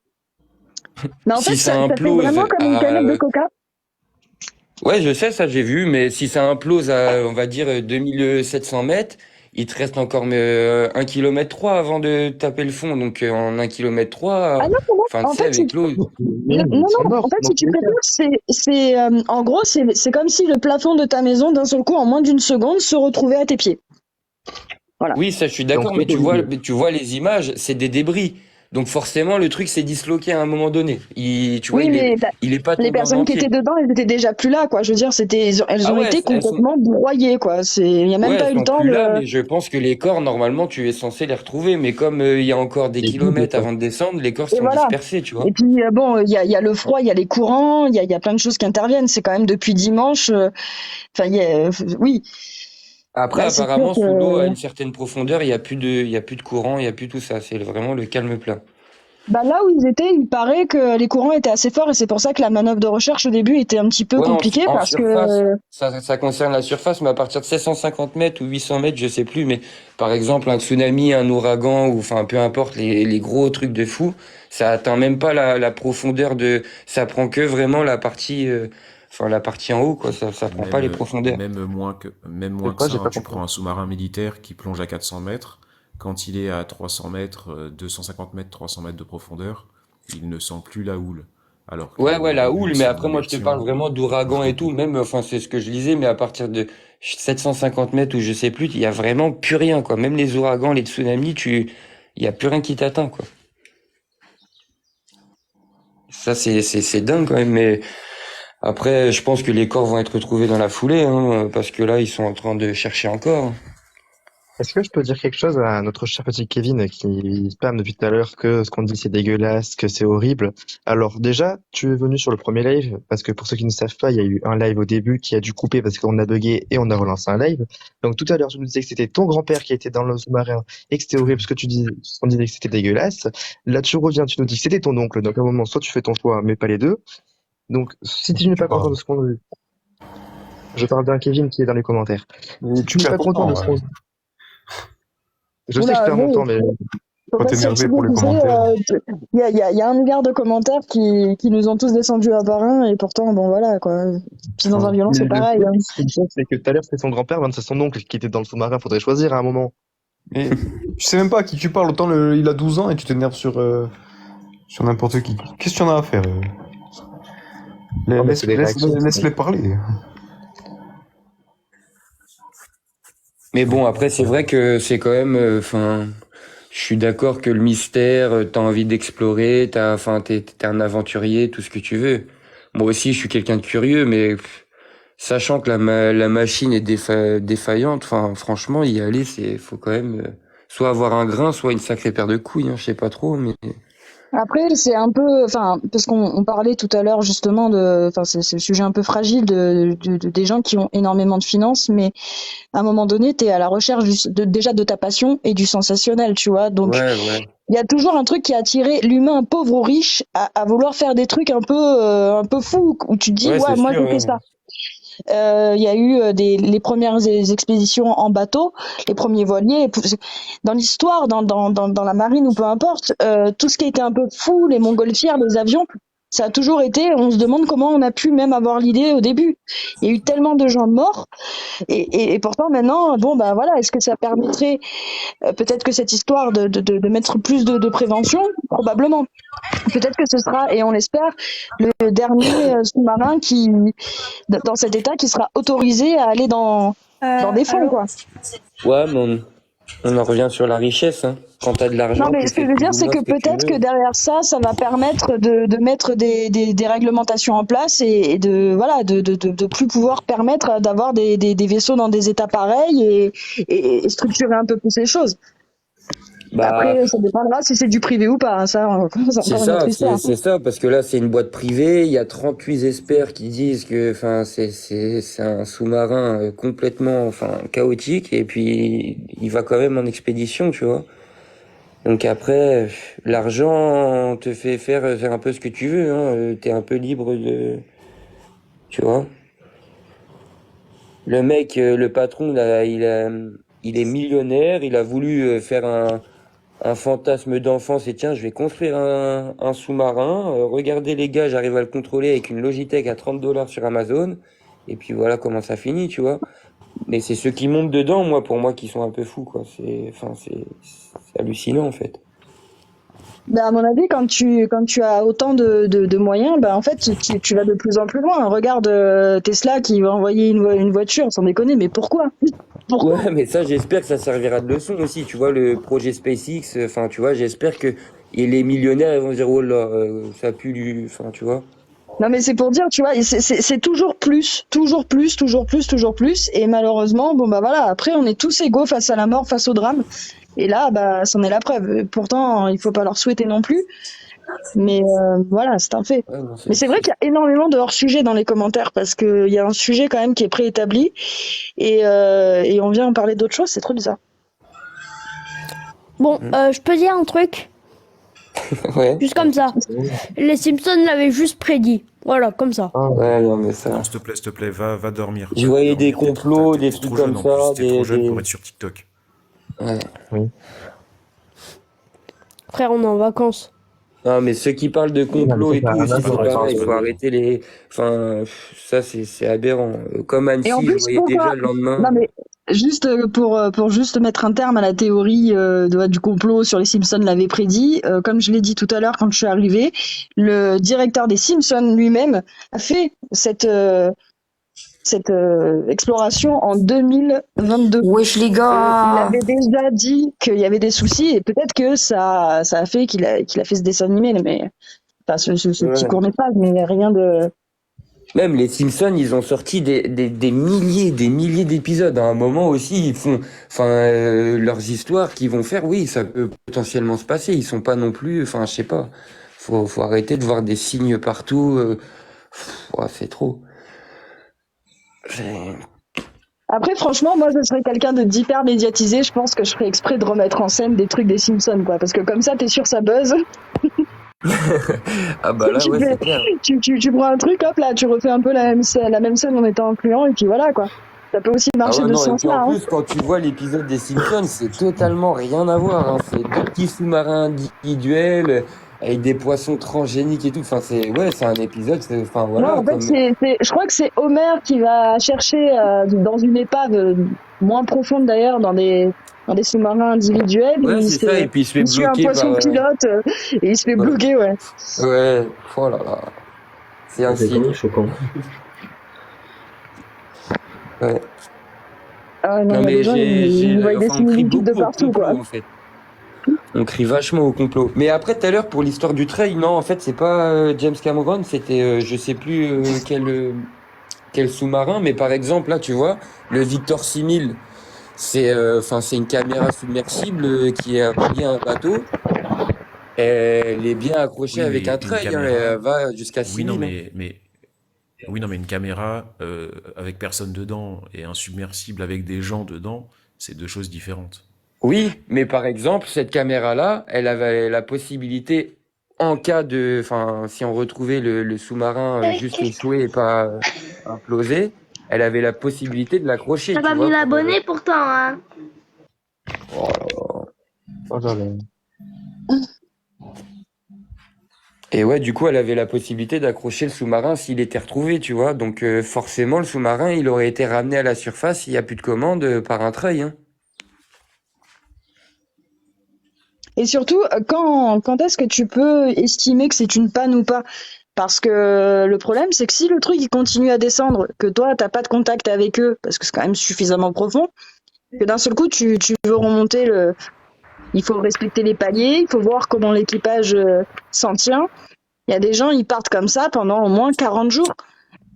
Mais en si fait, ça ça fait implose vraiment comme une à, canette de coca. ouais, je sais, ça j'ai vu, mais si ça implose à, on va dire, 2700 mètres, il te reste encore 1 km 3 avant de taper le fond. Donc en 1 km Ah 3, non, non, enfin tu en sais, fait, avec l'eau. non, Ils sont non, en morts fait, dans si tu tous les cas. préfères, en gros, c'est comme si le plafond de ta maison, d'un seul coup, en moins d'une seconde, se retrouvait à tes pieds. Voilà. Oui, ça je suis Donc, d'accord, c'est horrible. mais tu vois les images, c'est des débris. Donc forcément, le truc s'est disloqué à un moment donné. Tu vois, Oui, mais il est pas les tombé en personnes qui étaient entier. dedans, elles étaient déjà plus là, quoi. Je veux dire, elles Ah ont ouais, été complètement broyées, quoi. Il y a ouais, même pas elles eu le sont temps plus là, de. mais je pense que les corps, normalement, tu es censé les retrouver. Mais comme il y a encore des Les guides, kilomètres quoi. avant de descendre, les corps Et sont voilà. dispersés, tu vois. Et puis bon, il y a le froid, il y a les courants, il y a plein de choses qui interviennent. C'est quand même depuis dimanche. Enfin, oui. Après, Là, c'est sûr apparemment, que. sous l'eau, à une certaine profondeur, il y a plus de courant, il y a plus tout ça. C'est vraiment le calme plat. Bah là où ils étaient, il paraît que les courants étaient assez forts et c'est pour ça que la manœuvre de recherche au début était un petit peu Ouais, compliquée en parce surface, que ça concerne la surface, mais à partir de 750 mètres ou 800 mètres, je sais plus, mais par exemple, un tsunami, un ouragan, ou enfin, peu importe, les gros trucs de fou, ça atteint même pas la profondeur ça prend que vraiment la partie en haut, quoi, ça prend pas les profondeurs. Même C'est moins que quoi? ça, J'ai hein. pas Tu compris. prends un sous-marin militaire qui plonge à 400 mètres, quand il est à 300 mètres, 250 mètres, 300 mètres de profondeur, il ne sent plus la houle. Alors que Ouais, le la but, houle, mais c'est après, moi, je te parle l'immersion. vraiment d'ouragan et tout, même, enfin, c'est ce que je lisais, mais à partir de 750 mètres ou je sais plus, il y a vraiment plus rien, quoi. Même les ouragans, les tsunamis, il y a plus rien qui t'atteint, quoi. Ça, c'est dingue, quand même, mais après, je pense que les corps vont être retrouvés dans la foulée, hein, parce que là, ils sont en train de chercher encore. Est-ce que je peux dire quelque chose à notre cher petit Kevin qui spam depuis tout à l'heure que ce qu'on dit c'est dégueulasse, que c'est horrible? Alors déjà, tu es venu sur le premier live parce que pour ceux qui ne savent pas, il y a eu un live au début qui a dû couper parce qu'on a bugué et on a relancé un live. Donc tout à l'heure, tu nous disais que c'était ton grand-père qui était dans le sous-marin et que c'était horrible parce que on disait que c'était dégueulasse. Là, tu reviens, tu nous dis que c'était ton oncle. Donc à un moment, soit tu fais ton choix, mais pas les deux. Donc si tu n'es Tu pas content parles. de ce qu'on... Je parle d'un Kevin qui est dans les commentaires. Si tu n'es Super pas content content, de ce qu'on... ouais. Je sais que je oula, perds mon temps, mais faut Quand pas t'es se énervé fatiguer, pour les tu sais, commentaires. il y a un milliard de commentaires qui nous ont tous descendus à part un, et pourtant, bon, voilà, quoi. Puis dans un violon, mais c'est le pareil, pire, hein. c'est que tout à l'heure, c'était son grand-père, maintenant c'est son oncle qui était dans le sous-marin. Faudrait choisir à un moment. Et tu sais même pas à qui tu parles, autant il a 12 ans et tu t'énerves sur n'importe qui. Qu'est-ce que tu en as à faire? Non, mais c'est des réactions. Laisse-les parler. Mais bon, après, c'est vrai que c'est quand même, enfin, je suis d'accord que le mystère, t'as envie d'explorer, t'es un aventurier, tout ce que tu veux. Moi aussi, je suis quelqu'un de curieux, mais sachant que la machine est défaillante, enfin, franchement, y aller, faut quand même soit avoir un grain, soit une sacrée paire de couilles, hein, je sais pas trop, mais Après, c'est un peu, enfin, parce qu'on parlait tout à l'heure justement enfin, c'est le sujet un peu fragile des gens qui ont énormément de finances, mais à un moment donné, t'es à la recherche déjà de ta passion et du sensationnel, tu vois. Donc, ouais. il y a toujours un truc qui a attiré l'humain pauvre ou riche à vouloir faire des trucs un peu fous, où tu te dis, Ouais, ouais, c'est moi, sûr, j'ai fait ouais. ça. Il y a eu les premières expéditions en bateau, les premiers voiliers. Dans l'histoire, dans la marine ou peu importe, tout ce qui a été un peu fou, les montgolfières, les avions, ça a toujours été. On se demande comment on a pu même avoir l'idée au début. Il y a eu tellement de gens morts, et pourtant maintenant, bon bah voilà, est-ce que ça permettrait peut-être que cette histoire de mettre plus de prévention, probablement. Peut-être que ce sera, et on l'espère, le dernier sous-marin dans cet état qui sera autorisé à aller dans des fonds, quoi. Ouais, mais on en revient sur la richesse, hein. Quand t'as de Non, l'argent, mais tu ce que fais je veux plus dire, ou c'est moins que ce que tu peut-être que veux. derrière ça, ça va permettre de mettre des réglementations en place et voilà, de plus pouvoir permettre d'avoir des vaisseaux dans des états pareils et structurer un peu plus les choses. Bah, Après, ça dépendra si c'est du privé ou pas, hein, c'est encore une autre histoire. c'est ça, parce que là, c'est une boîte privée, il y a 38 experts qui disent que, enfin, c'est un sous-marin complètement, enfin, chaotique, et puis, il va quand même en expédition, tu vois. Donc après, l'argent te fait faire un peu ce que tu veux, hein, t'es un peu libre tu vois. Le mec, le patron, là, il est millionnaire, il a voulu faire un fantasme d'enfance et tiens, je vais construire un sous-marin. Regardez les gars, j'arrive à le contrôler avec une Logitech à 30 $ sur Amazon. Et puis voilà comment ça finit, tu vois. Mais c'est ceux qui montent dedans, moi, pour moi, qui sont un peu fous, quoi. C'est hallucinant, en fait. Ben, à mon avis, quand tu as autant de moyens, ben, en fait, tu vas de plus en plus loin. Regarde Tesla qui va envoyer une voiture, sans déconner, mais pourquoi? Pourquoi? Ouais, mais ça, j'espère que ça servira de leçon aussi. Tu vois, le projet SpaceX, enfin, tu vois, j'espère que et les millionnaires, ils vont se dire, oh là, ça pue enfin, tu vois. Non, mais c'est pour dire, tu vois, c'est toujours plus, toujours plus, toujours plus, toujours plus. Et malheureusement, bon, bah voilà, après, on est tous égaux face à la mort, face au drame. Et là, bah, c'en est la preuve. Pourtant, il faut pas leur souhaiter non plus. Mais voilà, c'est un fait. Ouais, non, Mais c'est vrai qu'il y a énormément de hors-sujet dans les commentaires parce qu'il y a un sujet quand même qui est préétabli et on vient en parler d'autre chose, c'est trop bizarre. Bon, je peux dire un truc. Ouais. Juste comme ça. Les Simpsons l'avaient juste prédit. Voilà, comme ça. Ouais, non, mais ça. Non, s'il te plaît, va dormir. Je voyais des Dormir, complots, des t'es trucs trop jeune comme en ça, plus, t'es trop jeune pour être sur TikTok. Ouais. Frère, on est en vacances. Non, mais ceux qui parlent de complot et tout, aussi, c'est pareil, il faut arrêter les... Enfin, ça, c'est aberrant. Comme Et en Annecy, je plus, voyais pourquoi déjà le lendemain. Non mais juste pour juste mettre un terme à la théorie du complot sur les Simpsons l'avait prédit. Comme je l'ai dit tout à l'heure quand je suis arrivée, le directeur des Simpsons lui-même a fait cette exploration en 2022. Wesh les Il gars. avait déjà dit qu'il y avait des soucis et peut-être que ça a fait qu'il a fait ce dessin animé, mais enfin ce petit Ouais. court-métrage, mais rien de. Même les Simpsons, ils ont sorti des milliers d'épisodes. À un moment aussi, ils font, enfin, leurs histoires qu'ils vont faire, oui, ça peut potentiellement se passer. Ils sont pas non plus, enfin, je sais pas. Faut arrêter de voir des signes partout. Ouais, c'est trop. Après, franchement, moi, je serais quelqu'un d'hyper médiatisé. Je pense que je ferais exprès de remettre en scène des trucs des Simpsons, quoi. Parce que comme ça, t'es sûr, ça buzz. Ah bah là, tu, ouais, fais- c'est clair. tu prends un truc, hop là, tu refais un peu la même scène en étant influent, et puis voilà, quoi. Ça peut aussi Ah marcher ouais, de non, ce et puis sens-là. en Hein. plus, quand tu vois l'épisode des Simpsons, c'est totalement rien à voir, hein. C'est deux petits sous-marins individuels avec des poissons transgéniques et tout. Enfin, c'est un épisode, enfin Non, voilà, en fait, comme. je crois que c'est Homer qui va chercher dans une épave moins profonde d'ailleurs, dans des sous-marins individuels. Ouais, c'est ça, et puis il se fait il suit un bloquer par. poisson pilote et il se fait Ouais. bloquer, ouais. Ouais, oh là là, c'est un C'est quand signe. même choquant. Ouais. Ah non, Non il y a des mais gens, ils voient des enfin, on crie similitudes de beaucoup au partout, complot quoi. en fait. On crie vachement au complot. Mais après tout à l'heure pour l'histoire du trail, non en fait c'est pas James Cameron, c'était je sais plus quel sous-marin, mais par exemple là tu vois le Victor 6000, c'est une caméra submersible qui est reliée à un bateau. Elle est bien accrochée Oui, avec mais un une trail, hein, caméra. elle va jusqu'à Oui, non, 6000. Hein. oui, non, mais une caméra avec personne dedans et un submersible avec des gens dedans, c'est deux choses différentes. Oui, mais par exemple, cette caméra-là, elle avait la possibilité, en cas de, enfin, si on retrouvait le sous-marin juste échoué et pas implosé, elle avait la possibilité de l'accrocher, T'as tu pas vois. 1000 abonnés pourtant, hein. Oh là là. Oh là là. Et ouais, du coup, elle avait la possibilité d'accrocher le sous-marin s'il était retrouvé, tu vois. Donc forcément, le sous-marin, il aurait été ramené à la surface s'il n'y a plus de commande par un treuil. Hein. Et surtout, quand est-ce que tu peux estimer que c'est une panne ou pas? Parce que le problème, c'est que si le truc il continue à descendre, que toi, t'as pas de contact avec eux, parce que c'est quand même suffisamment profond, que d'un seul coup, tu veux remonter le... Il faut respecter les paliers, il faut voir comment l'équipage s'en tient. Il y a des gens, ils partent comme ça pendant au moins 40 jours.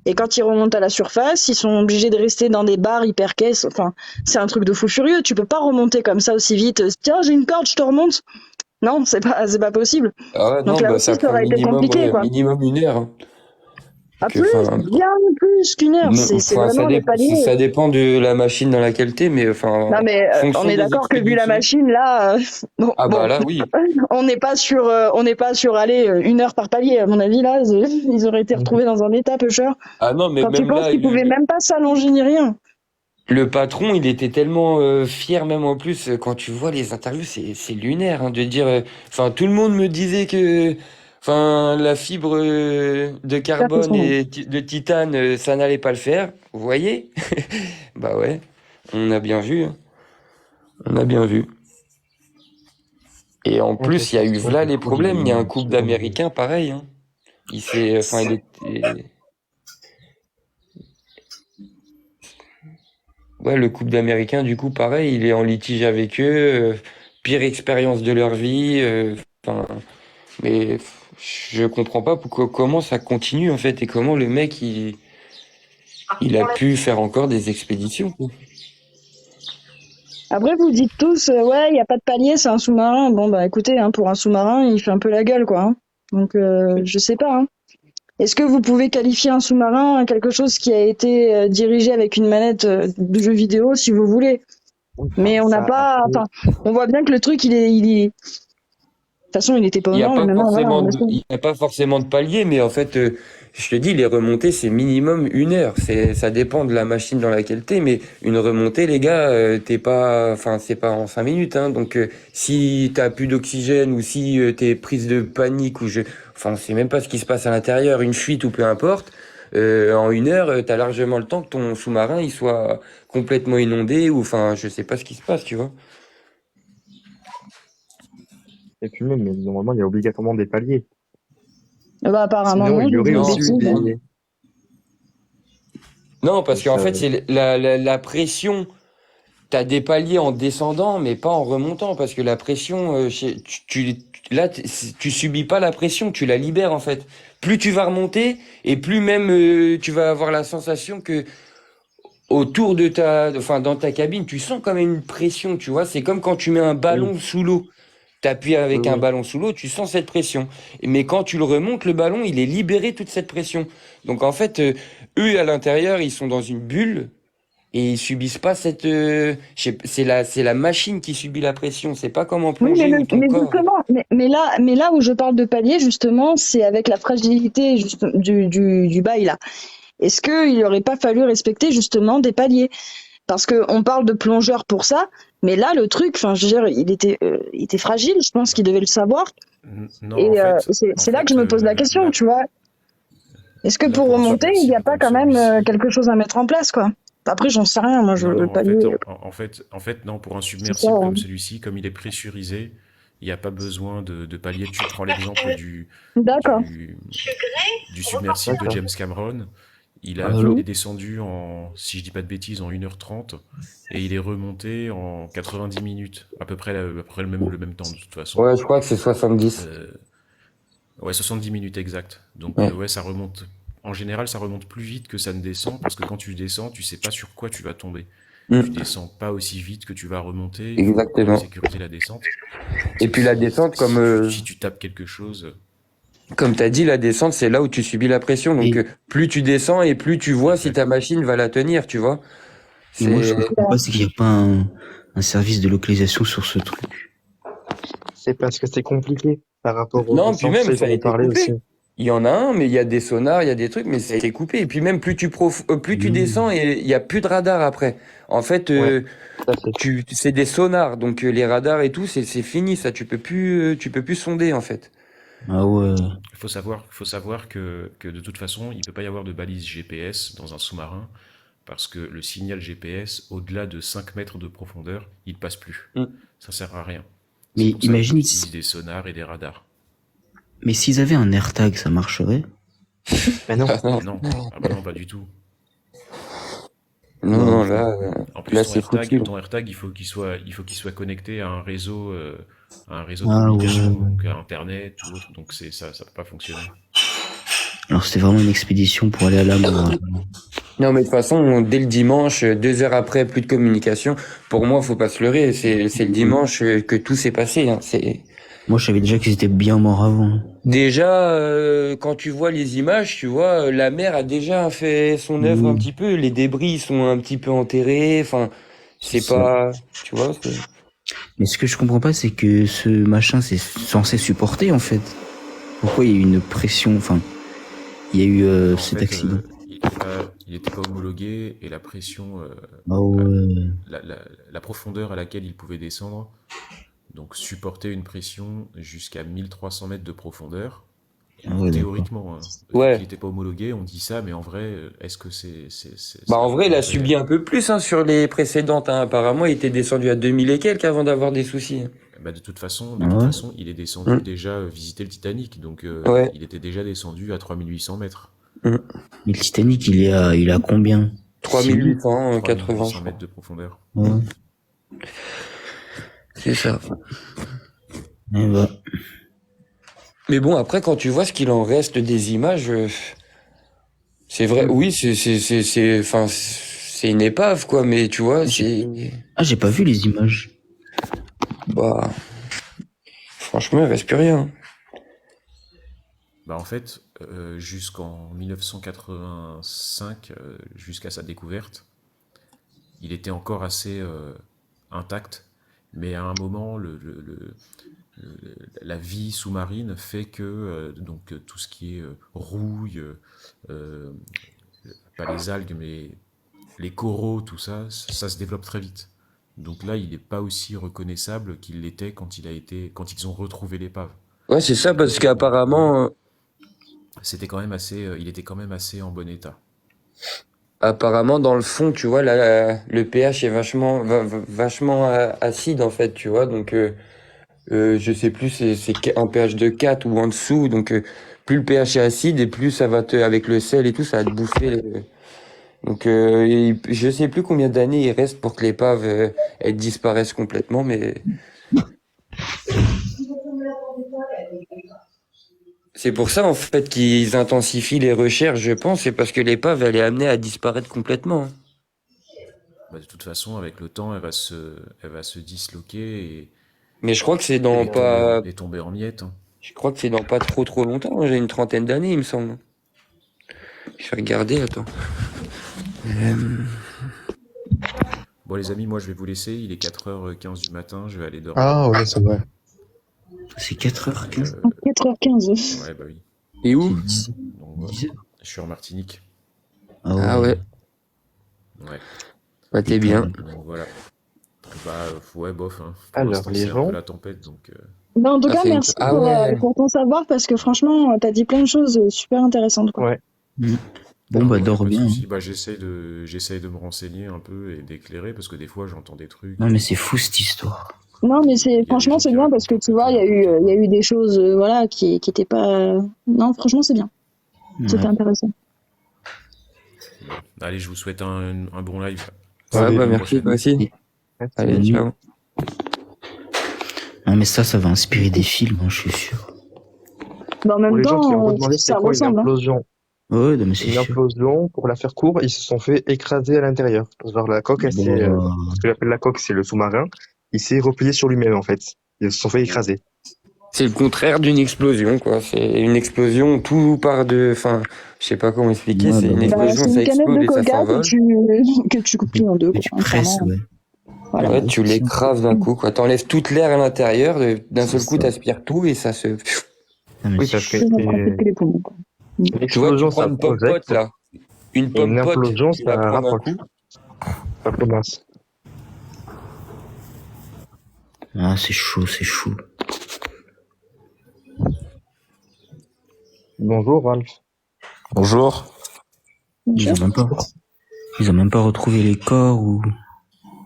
Et quand ils remontent à la surface, ils sont obligés de rester dans des bars hyper caisses. Enfin, c'est un truc de fou furieux. Tu peux pas remonter comme ça aussi vite. Tiens, j'ai une corde, je te remonte. Non, c'est pas possible. Ah ouais, Donc non, là bah aussi, ça ça prend aurait été compliqué, quoi. minimum 1 heure. Hein. Ah, Que, plus, enfin, bien plus qu'une heure. C'est enfin, vraiment les paliers. ça dépend de la machine dans laquelle t'es, mais enfin, Non, mais en on fonction est des d'accord que vu la expéditions. machine, là, Ah bah là, oui. on n'est pas sur aller 1 heure par palier. À mon avis, là, ils auraient été retrouvés dans un état pêcheur. Ah non, mais Quand tu même penses là, qu'ils pouvaient même pas s'allonger ni rien. le patron, il était tellement fier, même en plus, quand tu vois les interviews, c'est lunaire, hein, de dire, enfin, tout le monde me disait que, enfin, la fibre de carbone et de titane, ça n'allait pas le faire. Vous voyez? Bah ouais, on a bien vu, hein. On a bien vu. Et en plus, il y a eu là les problèmes. Il y a un couple d'Américains, pareil, hein. Enfin, il était. Ouais, le couple d'Américains, du coup, pareil, il est en litige avec eux, pire expérience de leur vie, enfin, mais je comprends pas comment ça continue, en fait, et comment le mec, il a pu faire encore des expéditions, quoi. Après, vous dites tous, ouais, il n'y a pas de palier, c'est un sous-marin. Bon, bah écoutez, hein, pour un sous-marin, il fait un peu la gueule, quoi. Hein. Donc, je sais pas. Hein. Est-ce que vous pouvez qualifier un sous-marin quelque chose qui a été dirigé avec une manette de jeu vidéo, si vous voulez? Mais on n'a pas. Enfin, on voit bien que le truc, il est façon, il était pas Il au n'y a nord, et pas maintenant, voilà, forcément on de, essaie. il y a pas forcément de palier, mais en fait, je te dis, les remontées, c'est minimum 1 heure. Ça dépend de la machine dans laquelle t'es, mais une remontée, les gars, t'es pas, enfin, c'est pas en 5 minutes, hein. Donc, si t'as plus d'oxygène ou si t'es prise de panique enfin, on sait même pas ce qui se passe à l'intérieur, une fuite ou peu importe, en 1 heure, t'as largement le temps que ton sous-marin, il soit complètement inondé ou, enfin, je sais pas ce qui se passe, tu vois. Et puis même, mais normalement, il y a obligatoirement des paliers. Bah, apparemment, Sinon, non, il y j'ai dit aurait une Non, aussi eu bêtise, hein. des... non, parce qu'en Ça... fait, c'est la pression. T'as des paliers en descendant, mais pas en remontant, parce que la pression, là, tu subis pas la pression, tu la libères en fait. Plus tu vas remonter, et plus même tu vas avoir la sensation que autour de enfin dans ta cabine, tu sens quand même une pression, tu vois. C'est comme quand tu mets un Oui, ballon sous l'eau. T'appuies oui, avec un oui. ballon sous l'eau, tu sens cette pression. Mais quand tu le remontes, le ballon, il est libéré toute cette pression. Donc en fait, eux à l'intérieur, ils sont dans une bulle. Et ils subissent pas c'est la machine qui subit la pression. C'est pas comme en Oui, plongée où ton mais corps. justement, mais là où je parle de palier, justement, c'est avec la fragilité du bail, là. Est-ce qu'il n'aurait pas fallu respecter, justement, des paliers? Parce que on parle de plongeur pour ça, mais là, le truc, enfin, je veux dire, il était fragile, je pense qu'il devait le savoir. Non, Et en c'est là que je fait, me pose la question, là, tu vois. Est-ce que là pour pour un remonter, il n'y submersible a pas comme quand même celui-ci, quelque chose à mettre en place, quoi? Après, j'en sais rien, moi, non, le non, palier, en fait, non, pour un c'est ça, submersible hein. comme celui-ci, comme il est pressurisé, il n'y a pas besoin de palier. Tu prends l'exemple D'accord. du, du submersible de D'accord. James Cameron. Il Allô? est descendu en, si je dis pas de bêtises, en 1h30 et il est remonté en 90 minutes, à peu près le même temps de toute façon. Ouais, je crois que c'est 70. Euh, Ouais, 70 minutes exact. Donc Ouais. ouais, ça remonte. En général, ça remonte plus vite que ça ne descend parce que quand tu descends, tu sais pas sur quoi tu vas tomber. Tu Mm. descends pas aussi vite que tu vas remonter. Il faut quand même Exactement. sécuriser la descente. Et Parce que puis la descente, si tu tapes quelque chose, comme t'as dit, la descente, c'est là où tu subis la pression. Donc Et, plus tu descends et plus tu vois si ta exact. machine va la tenir, tu vois. et moi, je C'est comprends pas, c'est qu'il n'y a pas un service de localisation sur ce truc. C'est parce que c'est compliqué par rapport aux non, puis descentes, même c'est ça a j'en ai été parlé aussi. coupé. Il y en a un, mais il y a des sonars, il y a des trucs, mais ça a été coupé. Et puis même plus tu descends Mmh. et il y a plus de radar après. En fait, Ouais, tout à fait. c'est des sonars, donc les radars et tout, c'est fini ça. Tu peux plus sonder en fait. Ah ouais. Faut savoir que de toute façon, il peut pas y avoir de balise GPS dans un sous-marin parce que le signal GPS, au-delà de 5 mètres de profondeur, il passe plus. Mm. Ça sert à rien. C'est Mais pour ça qu'on imagine, utilise des sonars et des radars. mais s'ils avaient un AirTag, ça marcherait? Mais non, Ah non, Non, ah bah non, pas du tout. non, Bah, non, enfin, En plus, là c'est foutu. ton AirTag, il faut qu'il soit connecté à un réseau de ah communication, ouais. donc à Internet ou autre. Donc ça peut pas fonctionner. Alors c'était vraiment une expédition pour aller à la mort. Non, mais de toute façon, dès le dimanche, 2 heures après, plus de communication. Pour moi, faut pas se leurrer. C'est le dimanche que tout s'est passé. Hein. C'est Moi, je savais déjà qu'ils étaient bien morts avant. déjà quand tu vois les images, tu vois, la mer a déjà fait son œuvre un Oui, petit peu. Les débris sont un petit peu enterrés. Enfin, c'est c'est ça. pas, tu vois. Mais ce que je comprends pas, c'est que ce machin, c'est censé supporter, en fait. Pourquoi il y a eu une pression, enfin, il y a eu En cet fait, accident. il était pas homologué et la pression, Ah enfin, ouais. la profondeur à laquelle il pouvait descendre, donc supporter une pression jusqu'à 1300 mètres de profondeur. Ah ouais, d'accord. Théoriquement, hein. Vu qu'il Ouais. n'était pas homologué, on dit ça, mais en vrai, est-ce que Bah ça en vrai, il a répondrait subi un peu plus hein, sur les précédentes. Hein. Apparemment, il était descendu à 2000 et quelques avant d'avoir des soucis. bah, Ah ouais. il est descendu Mm. déjà visiter le Titanic, donc Ouais. il était déjà descendu à 3800 mètres. Mm. Mais le Titanic, il a combien? 6 000? 3880, 3800 je crois. mètres de profondeur. Ouais. C'est ça. Eh bah. Mais bon, après, quand tu vois ce qu'il en reste des images, c'est vrai, oui, enfin, c'est une épave, quoi, mais tu vois, Ah, j'ai pas vu les images. bah, franchement, il reste plus rien. Bah, en fait, jusqu'en 1985, jusqu'à sa découverte, il était encore assez intact, mais à un moment, la vie sous-marine fait que donc tout ce qui est rouille, euh, pas les algues, mais les coraux, tout ça, ça se développe très vite. Donc là, il n'est pas aussi reconnaissable qu'il l'était quand ils ont retrouvé l'épave. Ouais, c'est ça, parce qu'apparemment, C'était quand même assez, il était quand même assez en bon état. apparemment, dans le fond, tu vois, le pH est vachement acide, en fait, tu vois. Donc, je sais plus, c'est un pH de 4 ou en dessous. Donc, plus le pH est acide et plus ça va avec le sel et tout, ça va te bouffer. Donc, je sais plus combien d'années il reste pour que l'épave, elle disparaisse complètement, mais c'est pour ça, en fait, qu'ils intensifient les recherches, je pense. C'est parce que l'épave, elle est amenée à disparaître complètement, hein. Bah, de toute façon, avec le temps, elle va se disloquer Mais je crois que c'est dans pas, et tomber en miettes, hein. je crois que c'est dans pas trop longtemps. J'ai une trentaine d'années, il me semble. Je vais regarder, attends. Bon, les amis, moi, je vais vous laisser. Il est 4h15 du matin. Je vais aller dormir. Ah ouais, c'est vrai. C'est 4h15. 4h15. Ouais, bah oui. Et où? Donc, voilà. Je suis en Martinique. Ah ouais. Ouais. Bah, t'es bien. Donc voilà. Bah, ouais, bof, hein. Pour Alors, l'instant, les c'est un gens. peu la tempête, donc. Ben, en tout Ah, cas, c'est une- merci Ah ouais. pour ton savoir parce que franchement, t'as dit plein de choses super intéressantes, quoi. Ouais. Bon, bah, Ouais, dors pas de bien. souci. Bah, j'essaye de me renseigner un peu et d'éclairer parce que des fois, j'entends des trucs. Non, mais c'est fou cette histoire. Non, mais Il y a des franchement, gens c'est qui bien racontent parce que un tu peu vois, il y a eu des choses, voilà, qui étaient pas. Non, franchement, c'est bien. C'était Ouais. intéressant. Bon. Allez, je vous souhaite un bon live. Ouais, Allez, bah, À la merci, prochaine. toi aussi. Merci. Allez, ciao. Non, mais ça va inspirer des films, hein, je suis sûr. Mais en Pour même les gens qui ont temps, demandé ça c'est quoi une ressemble, hein. implosion. Ouais, non, mais c'est Une sûr. implosion, pour la faire court, ils se sont fait écraser à l'intérieur. Genre la coque, ce que j'appelle la coque, c'est le sous-marin. Il s'est replié sur lui-même en fait. Ils se sont fait écraser. C'est le contraire d'une explosion, quoi. C'est une explosion, tout part de. Enfin, je sais pas comment expliquer. Ouais, C'est bah une ouais. Bah, explosion, c'est ça une canette explose de et ça coca s'envole. que tu coupes en deux, Que quoi, tu hein, presses, clairement. ouais. Voilà. Ouais, Ouais, tu c'est ça. l'écrases d'un coup, quoi. T'enlèves toute l'air à l'intérieur, d'un C'est seul coup, ça. t'aspires tout et ça se. Non, mais Oui, c'est parce que C'est le principe que les poumons, quoi. une Tu vois, tu explosion, prends ça une pomme projette, pote, là. Une et une pomme pote, implosion, tu la ça prends d'un rapproche. coup. Ça commence. Ah, c'est chaud, c'est chaud. Bonjour, Ralph. Bonjour. Ils ont même pas retrouvé les corps ou.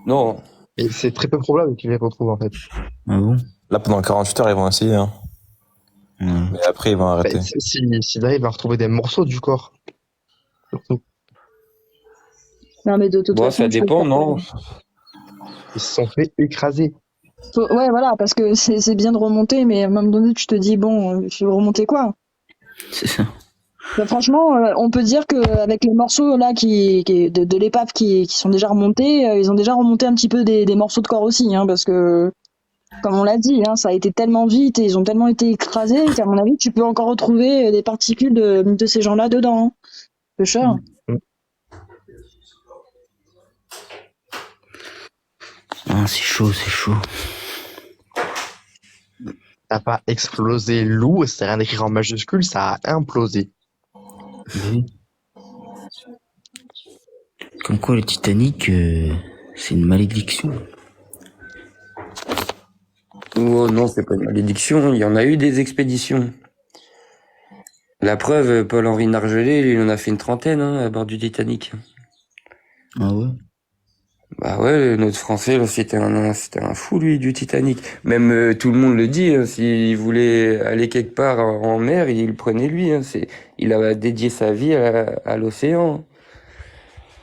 Non. Et c'est très peu probable qu'ils les retrouvent en fait. Ah bon? Là, pendant 48 heures, ils vont essayer, hein. Ouais. Mais après, ils vont arrêter. Bah, s'ils arrivent à retrouver des morceaux du corps, surtout. Non, mais de toute Bon, façon, ça dépend, non? Ils se sont fait écraser. Ouais, voilà, parce que c'est bien de remonter, mais à un moment donné, tu te dis, bon, je vais remonter quoi? C'est ça. Bah, franchement, on peut dire qu'avec les morceaux là de l'épave qui sont déjà remontés, ils ont déjà remonté un petit peu des morceaux de corps aussi, hein, parce que, comme on l'a dit, hein, ça a été tellement vite et ils ont tellement été écrasés qu'à mon avis, tu peux encore retrouver des particules de ces gens-là dedans, hein. C'est cher. Ah, c'est chaud, c'est chaud. Ça n'a pas explosé loup, c'est rien d'écrire en majuscule, ça a implosé. Oui. Comme quoi, le Titanic, c'est une malédiction. Oh non, c'est pas une malédiction. Il y en a eu des expéditions. La preuve, Paul-Henri Nargelet, lui, il en a fait une trentaine, hein, à bord du Titanic. Ah ouais? Bah ouais, notre Français, là, c'était un fou, lui, du Titanic. Même tout le monde le dit, hein, s'il voulait aller quelque part en mer, il le prenait lui, hein. Il a dédié sa vie à l'océan.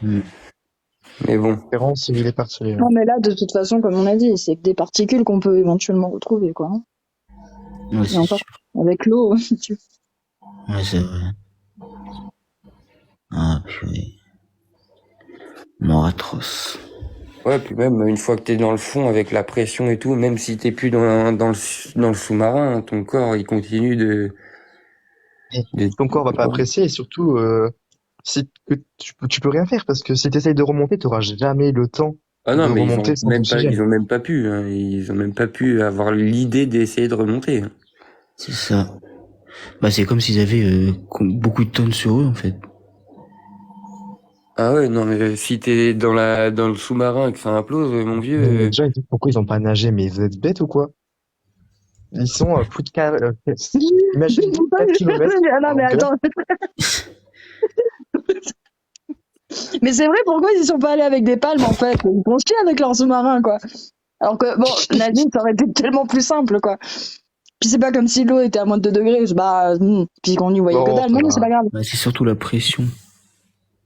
Mais bon. Espérance, il est parti. Non, mais là, de toute façon, comme on a dit, c'est que des particules qu'on peut éventuellement retrouver, quoi, hein. Ouais, Et c'est encore, sûr. avec l'eau, Ouais, c'est vrai. Ah, purée. Mort atroce. Ouais, puis même, une fois que t'es dans le fond avec la pression et tout, même si t'es plus dans le sous-marin, hein, ton corps, il continue de... Ton corps va pas apprécier et surtout, tu peux rien faire parce que si tu essayes de remonter, tu n'auras jamais le temps Ah de non, mais remonter sans ils oxygène. ont même pas pu, hein. Ils ont même pas pu avoir l'idée d'essayer de remonter, hein. C'est ça. Bah, c'est comme s'ils avaient beaucoup de tonnes sur eux, en fait. Ah ouais, non, mais si t'es dans le sous-marin et que ça implose, mon vieux, Mais les gens, ils disent pourquoi ils ont pas nagé, mais vous êtes bêtes ou quoi? Ils sont à plus de 4, imagine-vous 4 kilomètres Ah non, en mais longueur. attends. Mais c'est vrai, pourquoi ils y sont pas allés avec des palmes en fait? Ils vont chier avec leur sous-marin quoi. Alors que bon, nager ça aurait été tellement plus simple quoi. Puis c'est pas comme si l'eau était à moins de 2 degrés, bah, puis qu'on y voyait que Bon, dalle. ça Non, non, c'est va. pas grave. Bah, c'est surtout la pression.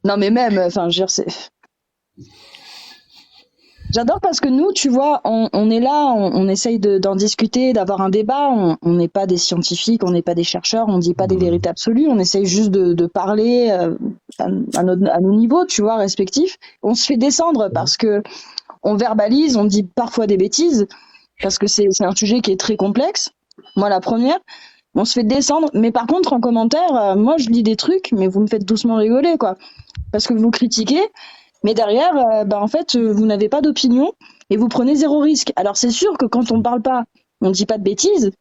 Non, mais même, enfin, je veux dire, c'est. J'adore parce que nous, tu vois, on est là, on essaye d'en discuter, d'avoir un débat. On n'est pas des scientifiques, on n'est pas des chercheurs, on dit pas des vérités absolues. On essaye juste de parler à nos niveaux, tu vois, respectifs. On se fait descendre parce que on verbalise, on dit parfois des bêtises parce que c'est un sujet qui est très complexe. Moi, la première, on se fait descendre. Mais par contre, en commentaire, moi, je lis des trucs, mais vous me faites doucement rigoler, quoi, parce que vous critiquez. Mais derrière, en fait, vous n'avez pas d'opinion et vous prenez zéro risque. Alors c'est sûr que quand on parle pas, on dit pas de bêtises,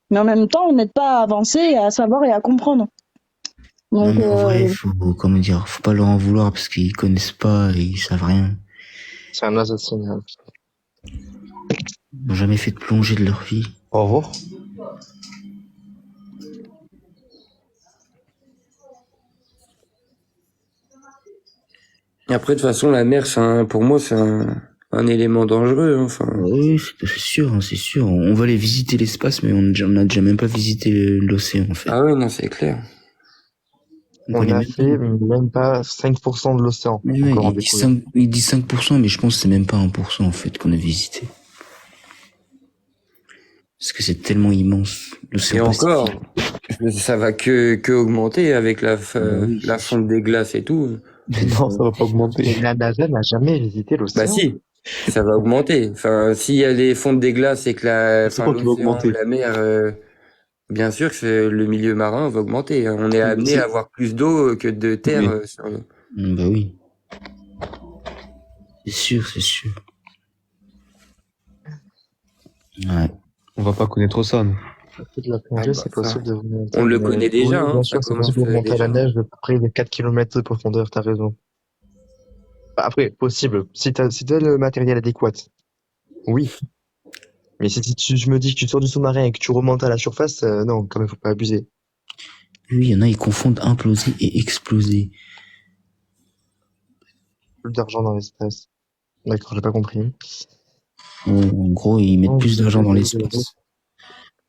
mais en même temps, on n'aide pas à avancer, à savoir et à comprendre. Non, Donc, mais en vrai, faut pas leur en vouloir parce qu'ils connaissent pas et ils savent rien. C'est un assassinat. Ils n'ont jamais fait de plongée de leur vie. Au revoir. Et après, de toute façon, la mer, pour moi, c'est un élément dangereux, hein, enfin. Oui, c'est sûr, hein, c'est sûr. On va aller visiter l'espace, mais on n'a déjà même pas visité l'océan, en fait. Ah ouais, non, c'est clair. On a fait même pas 5% de l'océan. Ouais, il dit 5%, mais je pense que c'est même pas 1% en fait qu'on a visité. Parce que c'est tellement immense. Et encore, ça va que augmenter avec la fonte des glaces et tout. Non, ça va pas augmenter. La NASA n'a jamais visité l'océan. Bah si, ça va augmenter. Enfin, s'il y a les fontes des glaces et que l'océan, la mer, bien sûr que le milieu marin va augmenter. On est amené à avoir plus d'eau que de terre sur le... Bah oui. C'est sûr, c'est sûr. Ouais. On va pas connaître ça, nous. De la plongée, c'est possible de remonter. On le connaît déjà, Oui, hein, bien ça sûr, c'est commence possible de remonter à la déjà. neige de près de 4 km de profondeur, t'as raison. Après, possible, si t'as le matériel adéquat. Oui. Mais si je me dis que tu sors du sous-marin et que tu remontes à la surface, non, quand même, faut pas abuser. Oui, il y en a, ils confondent imploser et exploser. Plus d'argent dans l'espace. D'accord, j'ai pas compris. En gros, ils mettent plus d'argent dans l'espace.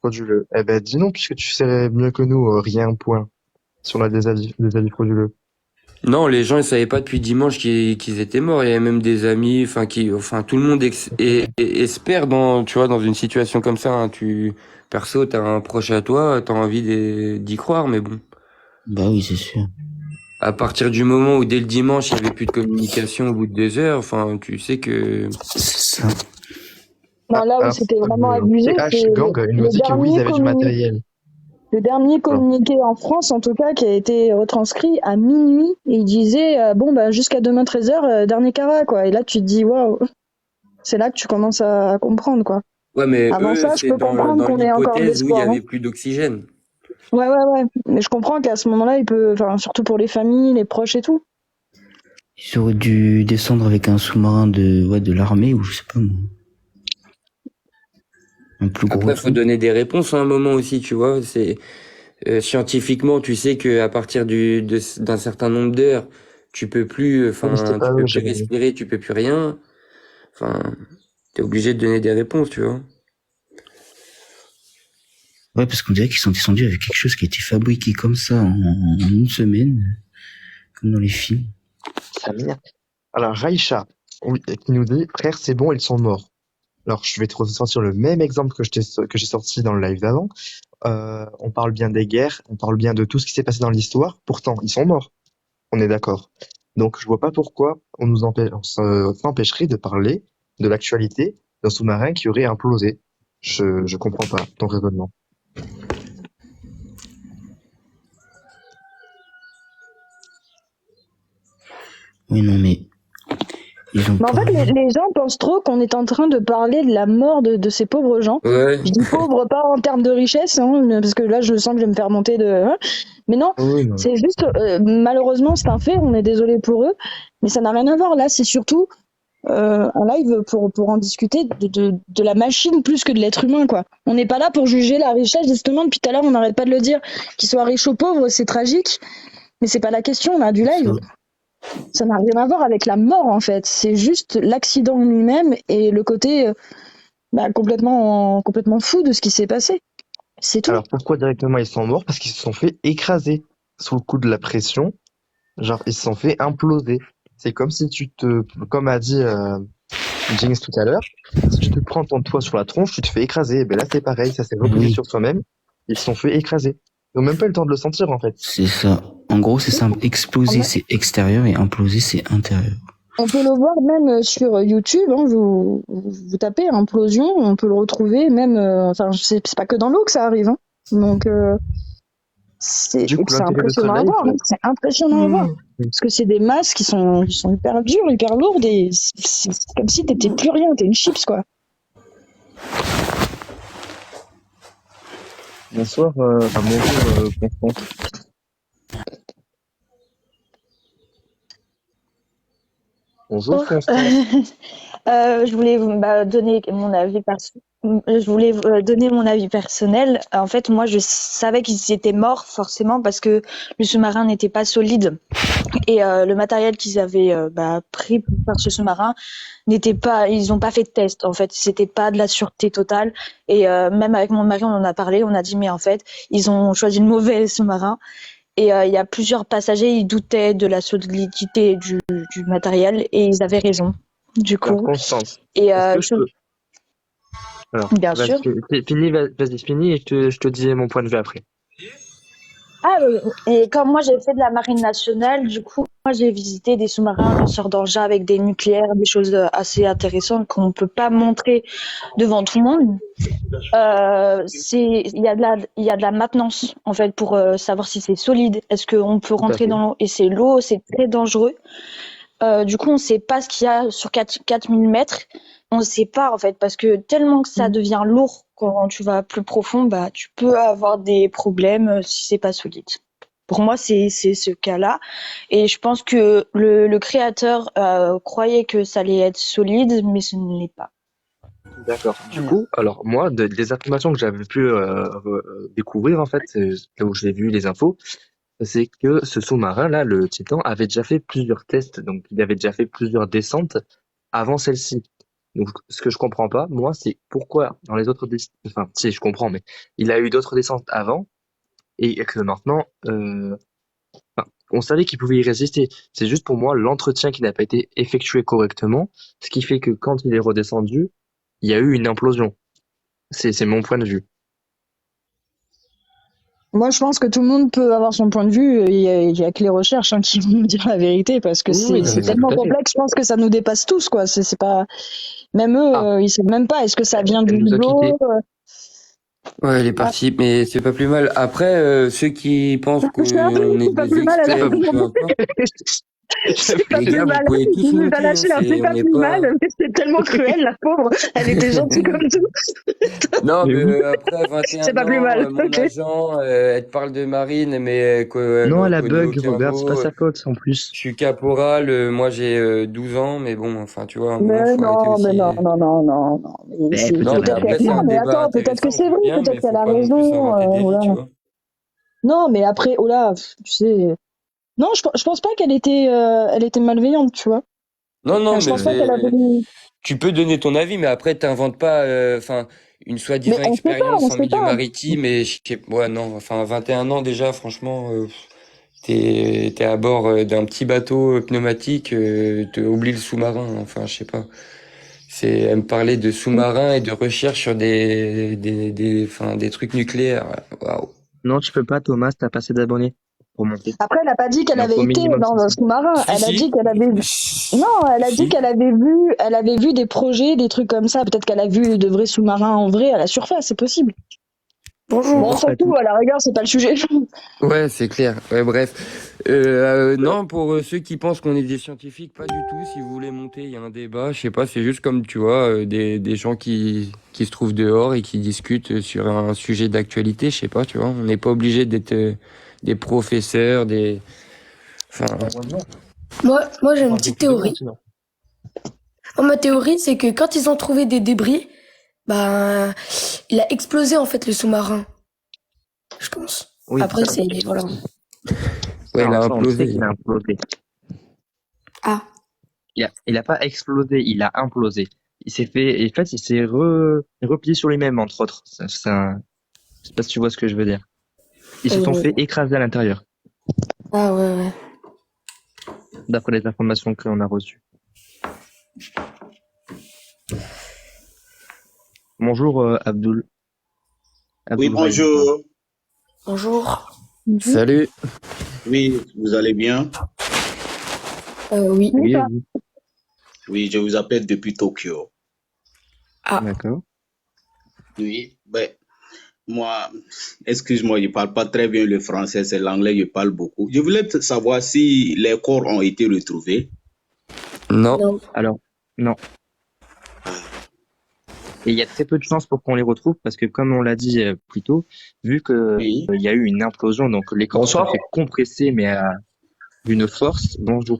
Frauduleux. Eh ben, dis non, puisque tu sais mieux que nous, rien, point. Sur des avis frauduleux. Non, les gens ils savaient pas depuis dimanche qu'ils étaient morts. Il y avait même des amis, enfin tout le monde espère tu vois, dans une situation comme ça. Hein, perso, t'as un proche à toi, t'as envie d'y croire, mais bon. Bah oui, c'est sûr. À partir du moment où dès le dimanche il y avait plus de communication au bout de 2 heures, enfin tu sais que. C'est ça. Non, là où c'était vraiment abusé, c'est Gang, il nous dit que oui, ils avaient du matériel. le dernier communiqué en France, en tout cas, qui a été retranscrit à minuit, et il disait jusqu'à demain 13h, dernier carat, quoi. Et là, tu te dis, waouh, c'est là que tu commences à comprendre, quoi. Ouais, mais avant ça, je peux comprendre qu'on ait encore de l'hypothèse où il y l'espoir. avait plus d'oxygène. Ouais. Mais je comprends qu'à ce moment-là, surtout pour les familles, les proches et tout. Ils auraient dû descendre avec un sous-marin de l'armée ou je sais pas moi. Après, faut donner des réponses à un moment aussi, tu vois. C'est scientifiquement, tu sais que à partir d'un certain nombre d'heures, tu peux plus, tu peux plus respirer, tu peux plus rien. Enfin, t'es obligé de donner des réponses, tu vois. Ouais, parce qu'on dirait qu'ils sont descendus avec quelque chose qui a été fabriqué comme ça en une semaine, comme dans les films. Alors, Raïcha, oui, qui nous dit, frère, c'est bon, ils sont morts. Alors, je vais te ressortir le même exemple que j'ai sorti dans le live d'avant. On parle bien des guerres, on parle bien de tout ce qui s'est passé dans l'histoire. Pourtant, ils sont morts. On est d'accord. Donc, je vois pas pourquoi on s'empêcherait de parler de l'actualité d'un sous-marin qui aurait implosé. Je comprends pas ton raisonnement. Oui, non, mais Ils ont Mais en pas. fait, les gens pensent trop qu'on est en train de parler de la mort de ces pauvres gens. Ouais. Je dis pauvres pas en termes de richesse, hein, parce que là, je sens que je vais me faire monter de... hein. Mais non, Oui, non. c'est juste, malheureusement, c'est un fait, on est désolé pour eux, mais ça n'a rien à voir. Là, c'est surtout un live pour en discuter de la machine plus que de l'être humain, quoi. On n'est pas là pour juger la richesse, justement, depuis tout à l'heure, on n'arrête pas de le dire. Qu'ils soient riches ou pauvres, c'est tragique, mais c'est pas la question, là, du live. Ça n'a rien à voir avec la mort, en fait. C'est juste l'accident lui-même et le côté complètement fou de ce qui s'est passé. C'est tout. Alors pourquoi directement ils sont morts? Parce qu'ils se sont fait écraser sous le coup de la pression. Genre, ils se sont fait imploser. C'est comme si comme a dit Jinx tout à l'heure, si tu te prends ton toit sur la tronche, tu te fais écraser. Et ben là, c'est pareil, ça s'est replié Oui, sur soi-même. Ils se sont fait écraser. Ils n'ont même pas eu le temps de le sentir, en fait. c'est ça. En gros, c'est simple. Exploser, c'est extérieur et imploser, c'est intérieur. On peut le voir même sur YouTube, hein, vous tapez implosion, on peut le retrouver même, c'est pas que dans l'eau que ça arrive, hein. Donc c'est Du coup, c'est l'intérêt de ce impressionnant à voir, hein. live, C'est impressionnant à voir. Parce que c'est des masses qui sont hyper dures, hyper lourdes et c'est comme si t'étais plus rien, t'es une chips quoi. Bonsoir, bonjour, Constant. bonjour, Constant. Je voulais donner mon avis donner mon avis personnel. En fait, moi, je savais qu'ils étaient morts forcément parce que le sous-marin n'était pas solide et le matériel qu'ils avaient pris pour faire ce sous-marin n'était pas. Ils n'ont pas fait de test. En fait, c'était pas de la sûreté totale. Et même avec mon mari, on en a parlé. On a dit mais en fait, ils ont choisi le mauvais sous-marin. Et il y a plusieurs passagers, ils doutaient de la solidité du matériel et ils avaient raison. Du Alors, coup, Constance, et est-ce que je peux... Alors, bien sûr. vas-y, finis et je te dis mon point de vue après. Ah, et comme moi j'ai fait de la marine nationale, du coup, moi j'ai visité des sous-marins lanceurs d'engins avec des nucléaires, des choses assez intéressantes qu'on peut pas montrer devant tout le monde. Il y a de la maintenance en fait pour savoir si c'est solide. Est-ce qu'on peut Tout à rentrer fait. dans l'eau? Et l'eau, c'est très dangereux. Du coup, on sait pas ce qu'il y a sur 4000 mètres. On sait pas, en fait, parce que tellement que ça devient lourd quand tu vas plus profond, tu peux avoir des problèmes si c'est pas solide. Pour moi, c'est ce cas-là. Et je pense que le créateur croyait que ça allait être solide, mais ce ne l'est pas. D'accord. Du coup, alors moi, des informations que j'avais pu découvrir, en fait, là où j'ai vu les infos, c'est que ce sous-marin, là, le Titan, avait déjà fait plusieurs tests, donc il avait déjà fait plusieurs descentes avant celle-ci. Donc, ce que je comprends pas, moi, c'est pourquoi dans les autres descentes, enfin, si, je comprends, mais il a eu d'autres descentes avant, et que maintenant, on savait qu'il pouvait y résister. C'est juste pour moi l'entretien qui n'a pas été effectué correctement, ce qui fait que quand il est redescendu, il y a eu une implosion. C'est mon point de vue. Moi, je pense que tout le monde peut avoir son point de vue. Il y a que les recherches qui vont nous dire la vérité parce que Oui, c'est non, tellement tout à fait. complexe. Je pense que ça nous dépasse tous, quoi. C'est pas même eux, ils savent même pas. Est-ce que ça vient du Elle nous a lot quittés. Ouais, elle est partie, mais c'est pas plus mal. Après, ceux qui pensent qu'on Je t'ai appris, est c'est pas des plus mal. Elle a experts, dit peu importe, c'est pas les plus gars, vous mal. pouvez tous Il nous a monter, lâché hein, un c'est on pas n'est plus pas... mal, mais c'est tellement cruel, la pauvre. Elle était gentille comme tout. Non, Mais mais oui. après C'est 21 pas plus ans, mal. mon Ok. agent, elle te parle de marine, mais elle Non, elle a connaît bug, aucun Robert, c'est pas mot. sa faute en plus. Je suis caporal, moi j'ai 12 ans, mais bon, enfin, tu vois, à un Mais moment, faut arrêter non, mais aussi. non, non, non, non, non. Mais Elle peut Non, dire mais la après, vérité. c'est non, un mais débat attends, peut-être que intéressant, c'est c'est vrai, bien, peut-être mais qu'elle faut a pas non plus raison. s'inventer des vies, Voilà. tu vois. Non, mais après, oh là, tu sais. Non, je pense pas qu'elle elle était malveillante, tu vois. Non, non, Je mais pense pas qu'elle avait. tu peux donner ton avis, mais après, t'inventes pas, enfin, une Mais soi-disant on sait pas, expérience on en sait milieu pas. maritime, et ouais, non, enfin, 21 ans déjà, franchement, t'es à bord d'un petit bateau pneumatique, oublies le sous-marin, enfin, je sais pas. Elle me parlait de sous-marins et de recherche sur des trucs nucléaires. Waouh. Non, tu peux pas, Thomas, t'as pas assez d'abonnés pour monter. Après, elle a pas dit qu'elle Il en avait faut été minimum dans un 600. sous-marin. Si, Elle a dit si. qu'elle avait vu. Non, elle a dit Si. qu'elle avait vu des projets, des trucs comme ça. Peut-être qu'elle a vu de vrais sous-marins en vrai à la surface, c'est possible. Bonjour. Bon, on s'en fout, à la rigueur, c'est pas le sujet. Ouais, c'est clair. Ouais, bref. Non, pour ceux qui pensent qu'on est des scientifiques, pas du tout. Si vous voulez monter, il y a un débat. Je sais pas, c'est juste comme, tu vois, des gens qui se trouvent dehors et qui discutent sur un sujet d'actualité. Je sais pas, tu vois. On n'est pas obligé d'être des professeurs, des... Enfin... Moi j'ai une petite théorie. Ma théorie, c'est que quand ils ont trouvé des débris, bah, il a explosé en fait le sous-marin. Je pense. Oui, Après, ça, c'est voilà. Ouais, il a non, ça, on le sait implosé. qu'il a implosé. Ah. Il a pas explosé, il a implosé. Il s'est fait, en fait, il s'est replié sur lui-même, entre autres. Je sais pas si tu vois ce que je veux dire. Ils se sont fait écraser à l'intérieur, Ah ouais. d'après les informations que l'on a reçues. Bonjour, Abdoul. Oui, Abdoul bonjour. Bonjour. Salut. Oui, vous allez bien? Oui. Oui, Oui, je vous appelle depuis Tokyo. Ah. D'accord. Oui, ben, moi, excuse-moi, je parle pas très bien le français, c'est l'anglais, je parle beaucoup. Je voulais savoir si les corps ont été retrouvés. Non. Alors, non. Et il y a très peu de chances pour qu'on les retrouve parce que, comme on l'a dit plus tôt, vu que Oui. il y a eu une implosion, donc les corps se sont fait compresser, mais à une force. Bonjour.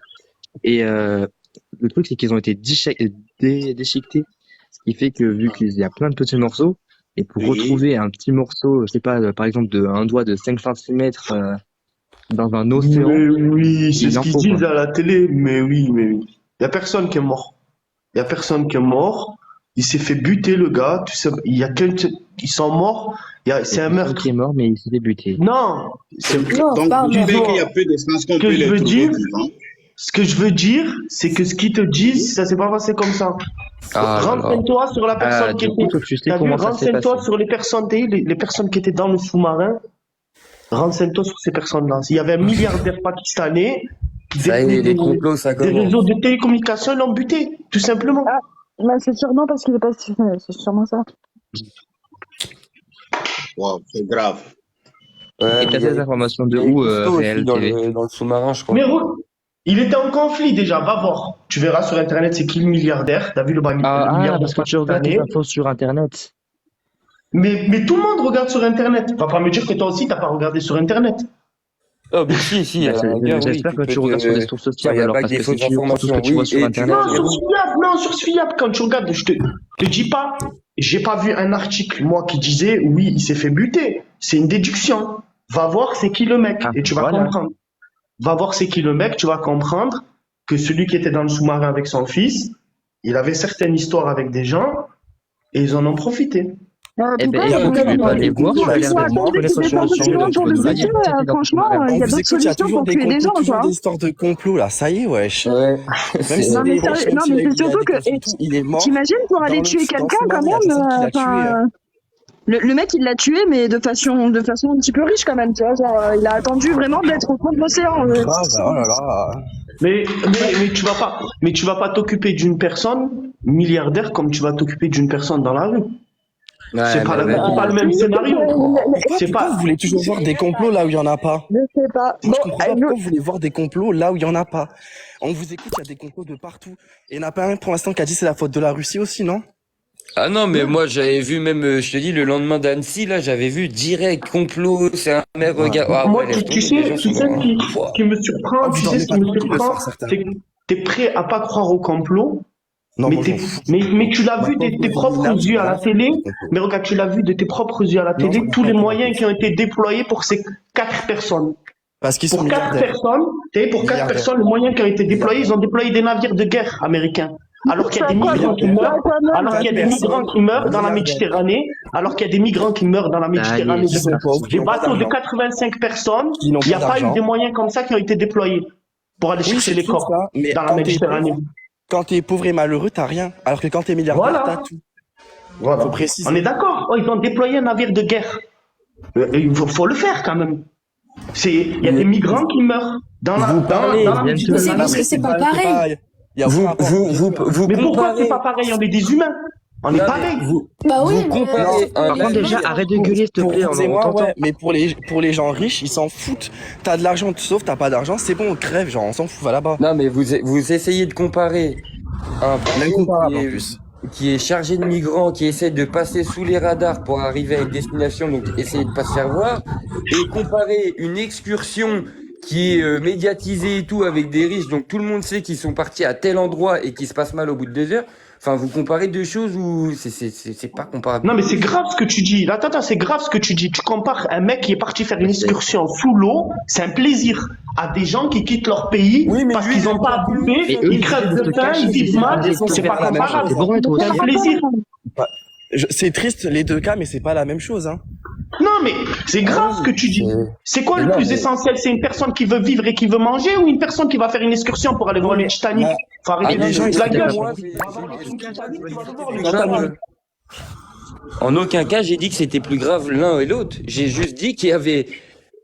Et le truc, c'est qu'ils ont été déchiquetés, ce qui fait que vu qu'il y a plein de petits morceaux, et pour Oui. retrouver un petit morceau, je sais pas, par exemple de un doigt de 5 centimètres dans un océan, Mais oui, c'est il ce en qu'ils faut, disent quoi. à la télé. Mais oui, mais oui. Il y a personne qui est mort. Il y a personne qui est mort. Il s'est fait buter, le gars. Tu sais, il y a ils sont morts. C'est un Personne meurtre. qui est mort, mais il s'est fait buter. Non. Non, Donc, pas vous un trouvez meurtre. qu'il y a peu de chances qu'on Ce que peut je les veux trouver dire, vivants? ce que je veux dire, c'est que ce qu'ils te disent, ça s'est pas passé comme ça. Ah là là. Renseigne-toi sur la personne qui Du coup, était. toi, tu sais T'as vu, comment ça s'est passé. renseigne-toi sur les personnes, les personnes qui étaient dans le sous-marin. Renseigne-toi sur ces personnes-là. Il y avait un milliardaire pakistanais qui Ça y détenait est, les complots, ça des commence. réseaux de télécommunications, ils l'ont buté, tout simplement. Ah, bah, c'est sûrement parce qu'il est pas. C'est sûrement ça. Wow, c'est grave. Ouais, Et mais t'as il y a des des informations de il y a des où, couteaux aussi Réel dans TV? le sous-marin, je crois. Mais il était en conflit déjà, va voir. Tu verras sur Internet, c'est qui le milliardaire. T'as vu le milliardaire Parce que tu regardes les pakistanais. infos sur Internet. Mais tout le monde regarde sur Internet. Va pas me dire que toi aussi, t'as pas regardé sur Internet. Oh, mais si, à la rigueur, oui, J'espère tu que peux tu regardes sur des sources Enfin, il fiables, n'y a alors, pas que parce des que si fausses tu crois tout ce que informations, tu vois oui, sur et tu Internet. vas Non, dire source fiable, non, source fiable. Quand tu regardes, je te dis pas, j'ai pas vu un article, moi, qui disait, oui, il s'est fait buter. C'est une déduction. Va voir c'est qui le mec, et tu vas voilà. comprendre. Va voir c'est qui le mec, tu vas comprendre que celui qui était dans le sous-marin avec son fils, il avait certaines histoires avec des gens, et ils en ont profité. Eh ben, écoute, je vais pas les voir, je vais aller avec moi, connaissant sur le sujet, donc je peux nous dire qui était dans le sous-marin. il y a On vous d'autres écoute, il y a solutions toujours pour des tuer des complots, gens, toujours quoi. des histoires de complots, là. Ça y est, wesh. Ouais. Même si Non, mais c'est sérieux, non, mais c'est surtout que, il est mort. t'imagines pour aller Dans tuer le quelqu'un, quand sous-marin, il y a même, personne qui l'a tué, hein. le mec, il l'a tué, mais de façon un petit peu riche, quand même, tu vois, genre, il a attendu vraiment d'être au fond de l'océan. Grave, oh là là. Mais tu vas pas t'occuper d'une personne milliardaire comme tu vas t'occuper d'une personne dans la rue. C'est pas le même scénario. Pourquoi vous voulez toujours voir des complots là où il y en a pas? Je sais pas. Moi, je comprends pas pourquoi vous voulez voir des complots là où il y en a pas. On vous écoute, il y a des complots de partout. Et il n'y en a pas un pour l'instant qui a dit c'est la faute de la Russie aussi, non? Ah non, mais moi j'avais vu même, je te dis, le lendemain d'Annecy, là, j'avais vu direct complot, c'est un mec, regarde. Ah, Moi, ouais, laisse tu tomber, sais, les gens sont dans- ce qui me surprend, tu sais ce qui me surprend, c'est que t'es prêt à pas croire au complot, mais tu l'as vu de tes propres yeux à la télé, mais regarde, tu l'as vu de tes propres yeux à la télé, tous les moyens qui ont été déployés pour ces 4 personnes. Parce qu'ils sont Pour 4 milliardaires. personnes, pour 4 personnes, les moyens qui ont été déployés, ils ont déployé des navires de guerre américains. Alors qu'il y a des migrants qui meurent, alors qu'il y a des migrants qui meurent dans la Méditerranée, alors qu'il y a des migrants qui meurent dans la Méditerranée. Des bateaux de 85 personnes, il n'y a pas eu des moyens comme ça qui ont été déployés pour aller chercher les corps mais dans la quand t'es Méditerranée. Quand t'es pauvre et malheureux, t'as rien. Alors que quand t'es milliardaire, Voilà. t'as tout. Voilà. Faut préciser. On est d'accord. Oh, ils ont déployé un navire de guerre. Il faut le faire quand même. Il y a des migrants qui meurent dans la Méditerranée. C'est parce que c'est pas pareil. Vous Mais pourquoi comparez. c'est pas pareil? On est des humains. On est Non, mais pareil. Bah oui, vous mais comparez un Par contre, déjà, navire. arrête de gueuler, s'il te Pour plaît, vous et on moi, t'entend. ouais, mais pour les gens riches, ils s'en foutent. T'as de l'argent, sauf t'as pas d'argent, c'est bon, on crève, genre on s'en fout, va là-bas. Non, mais vous essayez de comparer un bateau L'incomparable en plus. qui est chargé de migrants, qui essaie de passer sous les radars pour arriver à une destination, donc essayer de pas se faire voir, et comparer une excursion qui est médiatisée et tout avec des riches, donc tout le monde sait qu'ils sont partis à tel endroit et qui se passe mal au bout de 2 heures. Enfin, vous comparez deux choses où c'est pas comparable. Non, mais c'est grave ce que tu dis. Attends, c'est grave ce que tu dis. Tu compares un mec qui est parti faire une excursion sous l'eau, c'est un plaisir, à des gens qui quittent leur pays parce qu'ils n'ont pas à bouffer, ils crèvent de faim, ils vivent mal, c'est pas comparable. C'est un plaisir. C'est triste les deux cas, mais c'est pas la même chose, hein. Non, mais c'est grave ce que tu dis. C'est quoi le plus essentiel? C'est une personne qui veut vivre et qui veut manger ou une personne qui va faire une excursion pour aller voir le Titanic? Faut arrêter de se la gueule. En aucun cas, j'ai dit que c'était plus grave l'un et l'autre. J'ai juste dit qu'il y avait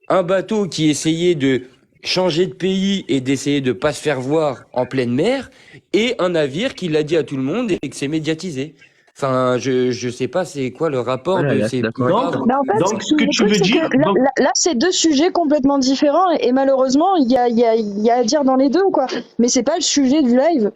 un bateau qui essayait de changer de pays et d'essayer de pas se faire voir en pleine mer, et un navire qui l'a dit à tout le monde et que c'est médiatisé. Enfin, je sais pas c'est quoi le rapport de ces... Donc, en fait, donc, ce que le tu truc, veux c'est dire, que là, c'est deux sujets complètement différents et malheureusement, il y a à dire dans les deux, quoi. Mais c'est pas le sujet du live.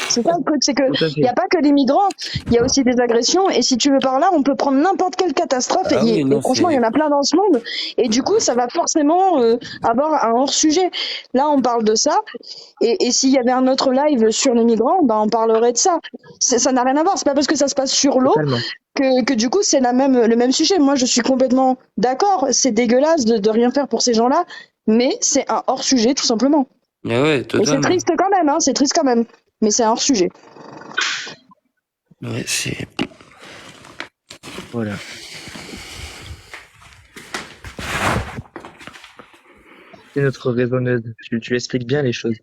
C'est ça le truc, c'est que il y a pas que des migrants, il y a aussi des agressions. Et si tu veux par là, on peut prendre n'importe quelle catastrophe. Ah oui, et non, franchement, il y en a plein dans ce monde. Et du coup, ça va forcément avoir un hors sujet. Là, on parle de ça. Et s'il y avait un autre live sur les migrants, ben on parlerait de ça. Ça n'a rien à voir. C'est pas parce que ça se passe sur l'eau que du coup c'est le même sujet. Moi, je suis complètement d'accord. C'est dégueulasse de rien faire pour ces gens-là, mais c'est un hors sujet tout simplement. Ah ouais, Et totalement. c'est triste quand même, hein. C'est triste quand même. Mais c'est un hors sujet. Ouais, c'est... Voilà. C'est notre raisonneuse. Tu expliques bien les choses.